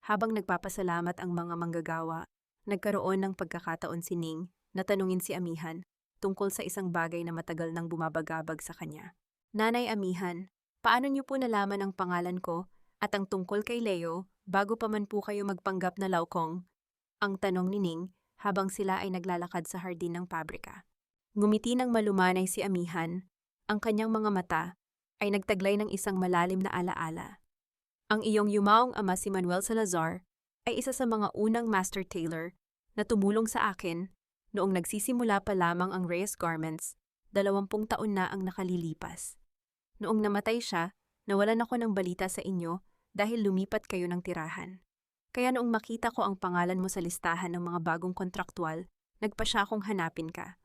Habang nagpapasalamat ang mga manggagawa, nagkaroon ng pagkakataon si Ning na tanungin si Amihan tungkol sa isang bagay na matagal nang bumabagabag sa kanya. Nanay Amihan, paano niyo po nalaman ang pangalan ko at ang tungkol kay Leo bago pa man po kayo magpanggap na laukong? Ang tanong ni Ning habang sila ay naglalakad sa hardin ng pabrika. Ngumiti ng malumanay si Amihan, ang kanyang mga mata ay nagtaglay ng isang malalim na alaala. Ang iyong yumaong ama, si Manuel Salazar, ay isa sa mga unang master tailor na tumulong sa akin noong nagsisimula pa lamang ang Reyes Garments, 20 taon na ang nakalilipas. Noong namatay siya, nawalan ako ng balita sa inyo dahil lumipat kayo ng tirahan. Kaya noong makita ko ang pangalan mo sa listahan ng mga bagong kontraktual, nagpa siya akong hanapin ka.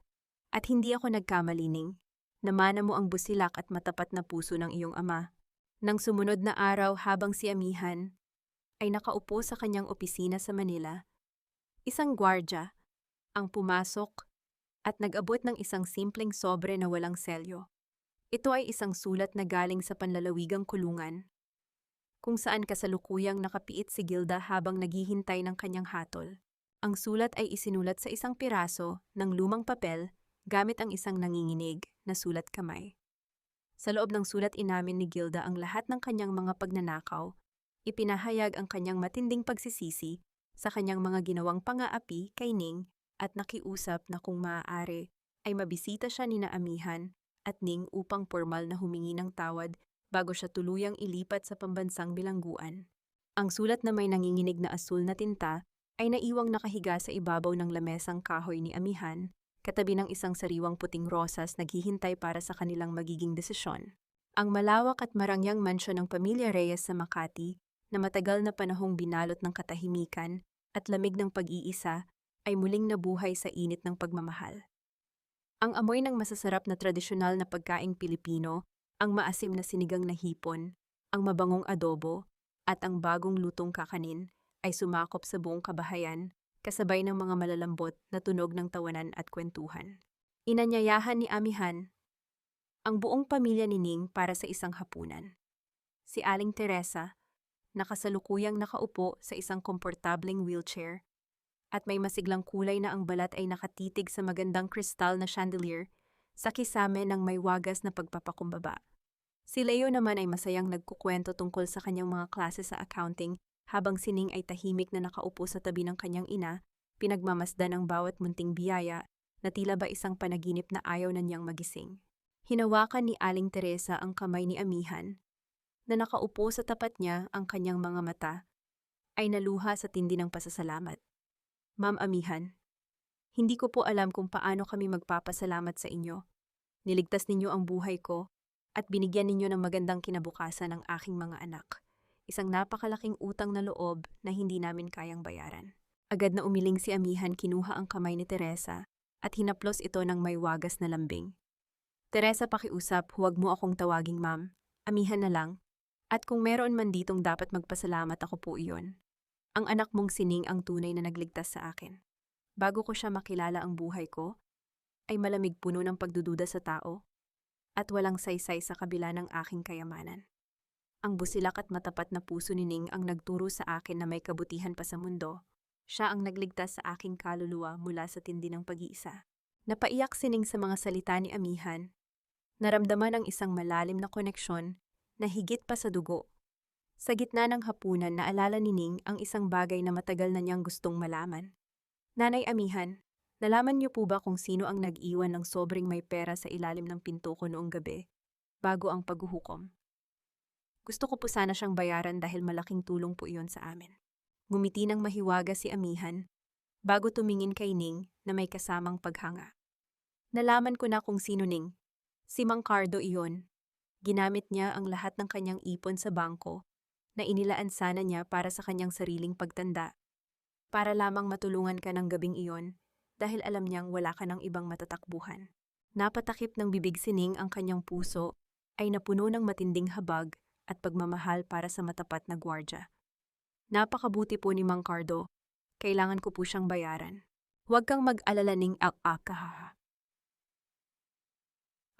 At hindi ako nagkamali, Ning. Namana mo ang busilak at matapat na puso ng iyong ama. Nang sumunod na araw, habang si Amihan ay nakaupo sa kanyang opisina sa Manila, isang gwardya ang pumasok at nag-abot ng isang simpleng sobre na walang selyo. Ito ay isang sulat na galing sa panlalawigang kulungan, kung saan kasalukuyang nakapiit si Gilda habang naghihintay ng kanyang hatol. Ang sulat ay isinulat sa isang piraso ng lumang papel gamit ang isang nanginginig na sulat kamay. Sa loob ng sulat, inamin ni Gilda ang lahat ng kanyang mga pagnanakaw, ipinahayag ang kanyang matinding pagsisisi sa kanyang mga ginawang pang-aapi kay Ning at nakiusap na kung maaari ay mabisita siya ni Amihan at Ning upang pormal na humingi ng tawad bago siya tuluyang ilipat sa pambansang bilangguan. Ang sulat na may nanginginig na asul na tinta ay naiwang nakahiga sa ibabaw ng lamesang kahoy ni Amihan, katabi ng isang sariwang puting rosas naghihintay para sa kanilang magiging desisyon. Ang malawak at marangyang mansyon ng pamilya Reyes sa Makati, na matagal na panahong binalot ng katahimikan at lamig ng pag-iisa, ay muling nabuhay sa init ng pagmamahal. Ang amoy ng masasarap na tradisyonal na pagkaing Pilipino, ang maasim na sinigang na hipon, ang mabangong adobo, at ang bagong lutong kakanin ay sumakop sa buong kabahayan, kasabay ng mga malalambot na tunog ng tawanan at kwentuhan. Inanyayahan ni Amihan ang buong pamilya ni Ning para sa isang hapunan. Si Aling Teresa, nakasalukuyang nakaupo sa isang komportableng wheelchair, at may masiglang kulay na ang balat ay nakatitig sa magandang kristal na chandelier sa kisame ng may wagas na pagpapakumbaba. Si Leo naman ay masayang nagkukwento tungkol sa kanyang mga klase sa accounting, habang si Ning ay tahimik na nakaupo sa tabi ng kanyang ina, pinagmamasdan ang bawat munting biyaya na tila ba isang panaginip na ayaw na niyang magising. Hinawakan ni Aling Teresa ang kamay ni Amihan, na nakaupo sa tapat niya. Ang kanyang mga mata ay naluha sa tindi ng pasasalamat. Ma'am Amihan, hindi ko po alam kung paano kami magpapasalamat sa inyo. Niligtas ninyo ang buhay ko at binigyan ninyo ng magandang kinabukasan ng aking mga anak. Isang napakalaking utang na loob na hindi namin kayang bayaran. Agad na umiling si Amihan, kinuha ang kamay ni Teresa at hinaplos ito ng may wagas na lambing. Teresa, pakiusap, huwag mo akong tawaging ma'am. Amihan na lang. At kung meron man ditong dapat magpasalamat, ako po iyon. Ang anak mong Sining ang tunay na nagligtas sa akin. Bago ko siya makilala, ang buhay ko ay malamig, puno ng pagdududa sa tao, at walang saysay sa kabila ng aking kayamanan. Ang busilak at matapat na puso ni Ning ang nagturo sa akin na may kabutihan pa sa mundo. Siya ang nagligtas sa aking kaluluwa mula sa tindi ng pag-iisa. Napaiyak si Ning sa mga salita ni Amihan. Naramdaman ang isang malalim na koneksyon na higit pa sa dugo. Sa gitna ng hapunan, naalala ni Ning ang isang bagay na matagal na niyang gustong malaman. Nanay Amihan, nalaman niyo po ba kung sino ang nag-iwan ng sobrang may pera sa ilalim ng pinto ko noong gabi, bago ang paghuhukom? Gusto ko po sana siyang bayaran dahil malaking tulong po iyon sa amin. Ngumiti ng mahiwaga si Amihan, bago tumingin kay Ning na may kasamang paghanga. Nalaman ko na kung sino, Ning. Si Mang Cardo iyon. Ginamit niya ang lahat ng kanyang ipon sa bangko na inilaan sana niya para sa kanyang sariling pagtanda, para lamang matulungan ka ng gabing iyon dahil alam niyang wala ka ng ibang matatakbuhan. Napatakip ng bibig si Ning, ang kanyang puso ay napuno ng matinding habag at pagmamahal para sa matapat na gwardya. Napakabuti po ni Mang Cardo. Kailangan ko po siyang bayaran. Huwag kang mag-alala, Ning.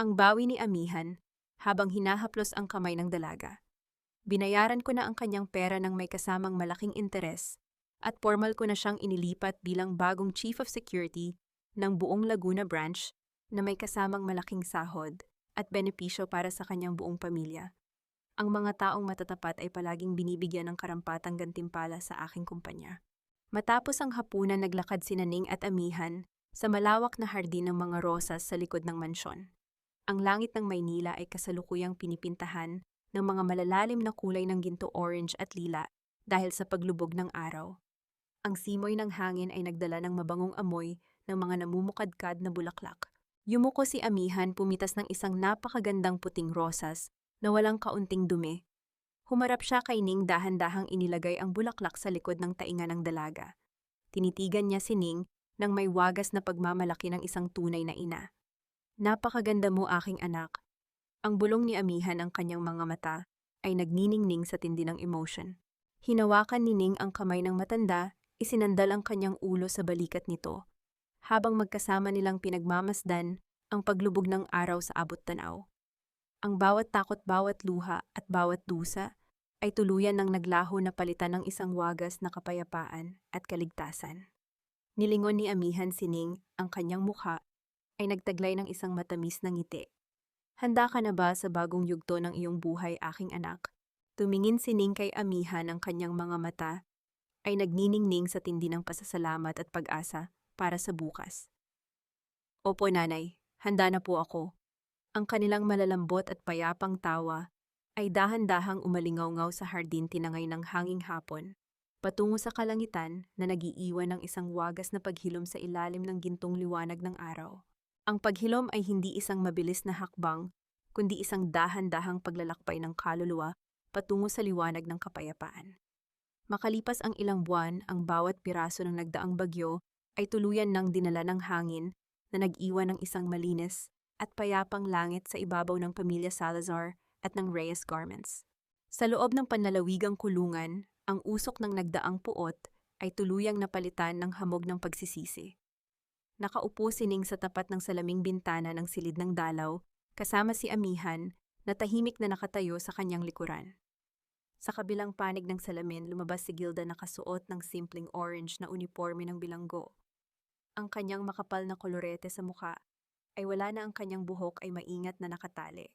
Ang bawi ni Amihan habang hinahaplos ang kamay ng dalaga. Binayaran ko na ang kanyang pera ng may kasamang malaking interes at formal ko na siyang inilipat bilang bagong Chief of Security ng buong Laguna branch na may kasamang malaking sahod at benepisyo para sa kanyang buong pamilya. Ang mga taong matatapat ay palaging binibigyan ng karampatang gantimpala sa aking kumpanya. Matapos ang hapunan, naglakad sina Ning at Amihan sa malawak na hardin ng mga rosas sa likod ng mansyon. Ang langit ng Maynila ay kasalukuyang pinipintahan ng mga malalalim na kulay ng ginto, orange at lila dahil sa paglubog ng araw. Ang simoy ng hangin ay nagdala ng mabangong amoy ng mga namumukadkad na bulaklak. Yumuko si Amihan, pumitas ng isang napakagandang puting rosas na walang kaunting dumi. Humarap siya kay Ning, dahan-dahang inilagay ang bulaklak sa likod ng tainga ng dalaga. Tinitigan niya si Ning nang may wagas na pagmamalaki ng isang tunay na ina. Napakaganda mo, aking anak. Ang bulong ni Amihan, ang kanyang mga mata ay nagniningning sa tindi ng emotion. Hinawakan ni Ning ang kamay ng matanda, isinandal ang kanyang ulo sa balikat nito, habang magkasama nilang pinagmamasdan ang paglubog ng araw sa abot-tanaw. Ang bawat takot, bawat luha at bawat dusa ay tuluyan ng naglaho na palitan ng isang wagas na kapayapaan at kaligtasan. Nilingon ni Amihan si Ning, ang kanyang mukha ay nagtaglay ng isang matamis na ngiti. Handa ka na ba sa bagong yugto ng iyong buhay, aking anak? Tumingin si Ning kay Amihan, ang kanyang mga mata ay nagniningning sa tindi ng pasasalamat at pag-asa para sa bukas. Opo, nanay, handa na po ako. Ang kanilang malalambot at payapang tawa ay dahan-dahang umalingaw-ngaw sa hardin, tinangay ng hanging hapon. patungo sa kalangitan na nagiiwan ng isang wagas na paghilom sa ilalim ng gintong liwanag ng araw. Ang paghilom ay hindi isang mabilis na hakbang, kundi isang dahan-dahang paglalakbay ng kaluluwa patungo sa liwanag ng kapayapaan. Makalipas ang ilang buwan, ang bawat piraso ng nagdaang bagyo ay tuluyan ng dinala ng hangin na nag-iwan ng isang malinis at payapang langit sa ibabaw ng pamilya Salazar at ng Reyes Garments. Sa loob ng panlalawigang kulungan, ang usok ng nagdaang puot ay tuluyang napalitan ng hamog ng pagsisisi. Nakaupo si Ning sa tapat ng salaming bintana ng silid ng dalaw, kasama si Amihan na tahimik na nakatayo sa kanyang likuran. Sa kabilang panig ng salamin, lumabas si Gilda na kasuot ng simpleng orange na uniforme ng bilanggo. Ang kanyang makapal na kolorete sa muka ay wala na, ang kanyang buhok ay maingat na nakatali,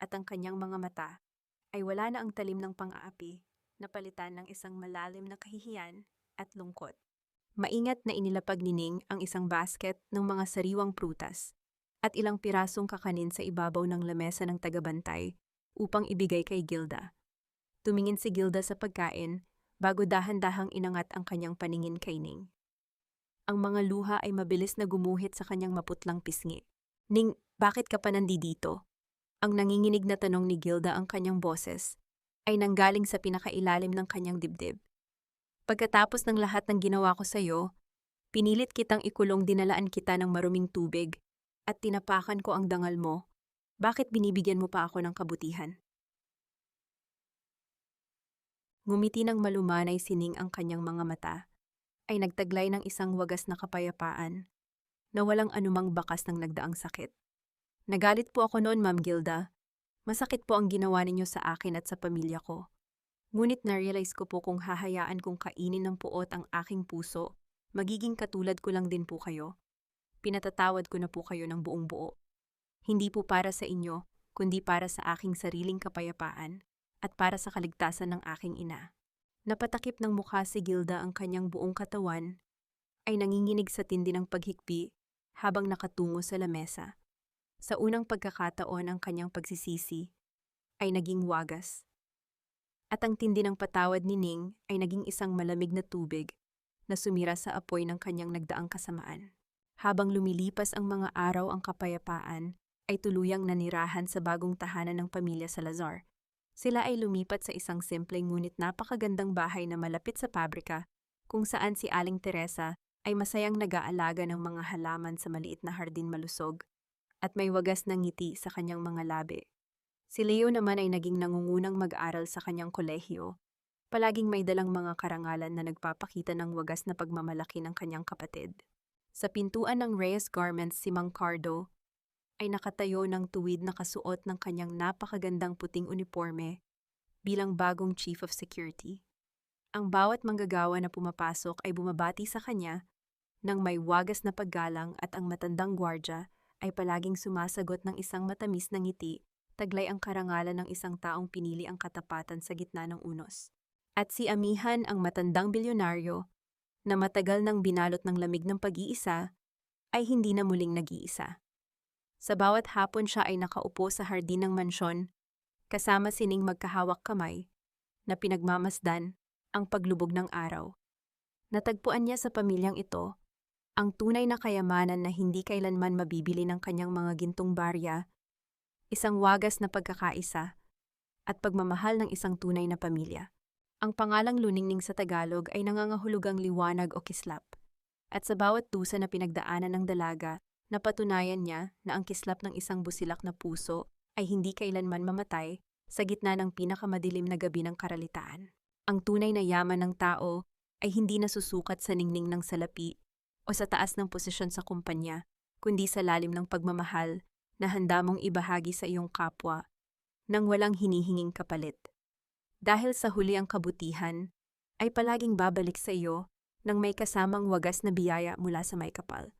at ang kanyang mga mata ay wala na ang talim ng pang-aapi na palitan ng isang malalim na kahihiyan at lungkot. Maingat na inilapag ni Ning ang isang basket ng mga sariwang prutas at ilang pirasong kakanin sa ibabaw ng lamesa ng tagabantay upang ibigay kay Gilda. Tumingin si Gilda sa pagkain bago dahan-dahang inangat ang kanyang paningin kay Ning. Ang mga luha ay mabilis na gumuhit sa kanyang maputlang pisngi. Ning, bakit ka pa nandito? Ang nanginginig na tanong ni Gilda, ang kanyang boses ay nanggaling sa pinakailalim ng kanyang dibdib. Pagkatapos ng lahat ng ginawa ko sa iyo, pinilit kitang ikulong, dinalaan kita ng maruming tubig at tinapakan ko ang dangal mo. Bakit binibigyan mo pa ako ng kabutihan? Ngumiti ng malumanay si Ning, ang kanyang mga mata ay nagtaglay ng isang wagas na kapayapaan na walang anumang bakas ng nagdaang sakit. Nagalit po ako noon, Ma'am Gilda. Masakit po ang ginawa ninyo sa akin at sa pamilya ko. Ngunit na-realize ko po kung hahayaan kong kainin ng puot ang aking puso, magiging katulad ko lang din po kayo. Pinatatawad ko na po kayo ng buong buo. Hindi po para sa inyo, kundi para sa aking sariling kapayapaan at para sa kaligtasan ng aking ina. Napatakip ng mukha si Gilda, ang kanyang buong katawan ay nanginginig sa tindi ng paghikbi habang nakatungo sa lamesa. Sa unang pagkakataon, ang kanyang pagsisisi ay naging wagas. At ang tindi ng patawad ni Ning ay naging isang malamig na tubig na sumira sa apoy ng kanyang nagdaang kasamaan. Habang lumilipas ang mga araw, ang kapayapaan ay tuluyang nanirahan sa bagong tahanan ng pamilya Salazar. Sila ay lumipat sa isang simpleng ngunit napakagandang bahay na malapit sa pabrika, kung saan si Aling Teresa ay masayang nag-aalaga ng mga halaman sa maliit na hardin malusog at may wagas na ngiti sa kanyang mga labi. Si Leo naman ay naging nangungunang mag-aral sa kanyang kolehiyo, palaging may dalang mga karangalan na nagpapakita ng wagas na pagmamalaki ng kanyang kapatid. Sa pintuan ng Reyes Garments, si Mang Cardo ay nakatayo ng tuwid na kasuot ng kanyang napakagandang puting uniforme bilang bagong Chief of Security. Ang bawat manggagawa na pumapasok ay bumabati sa kanya ng may wagas na paggalang, at ang matandang gwardya ay palaging sumasagot ng isang matamis na ngiti, taglay ang karangalan ng isang taong pinili ang katapatan sa gitna ng unos. At si Amihan, ang matandang bilyonaryo, na matagal nang binalot ng lamig ng pag-iisa, ay hindi na muling nag-iisa. Sa bawat hapon siya ay nakaupo sa hardin ng mansyon, kasama si Ning magkahawak kamay, na pinagmamasdan ang paglubog ng araw. Natagpuan niya sa pamilyang ito ang tunay na kayamanan na hindi kailanman mabibili ng kanyang mga gintong barya, isang wagas na pagkakaisa, at pagmamahal ng isang tunay na pamilya. Ang pangalang Luningning sa Tagalog ay nangangahulugang liwanag o kislap, at sa bawat dusa na pinagdaanan ng dalaga, napatunayan niya na ang kislap ng isang busilak na puso ay hindi kailanman mamatay sa gitna ng pinakamadilim na gabi ng karalitaan. Ang tunay na yaman ng tao ay hindi nasusukat sa ningning ng salapi o sa taas ng posisyon sa kumpanya, kundi sa lalim ng pagmamahal na handa mong ibahagi sa iyong kapwa nang walang hinihinging kapalit. Dahil sa huli, ang kabutihan ay palaging babalik sa iyo nang may kasamang wagas na biyaya mula sa may kapal.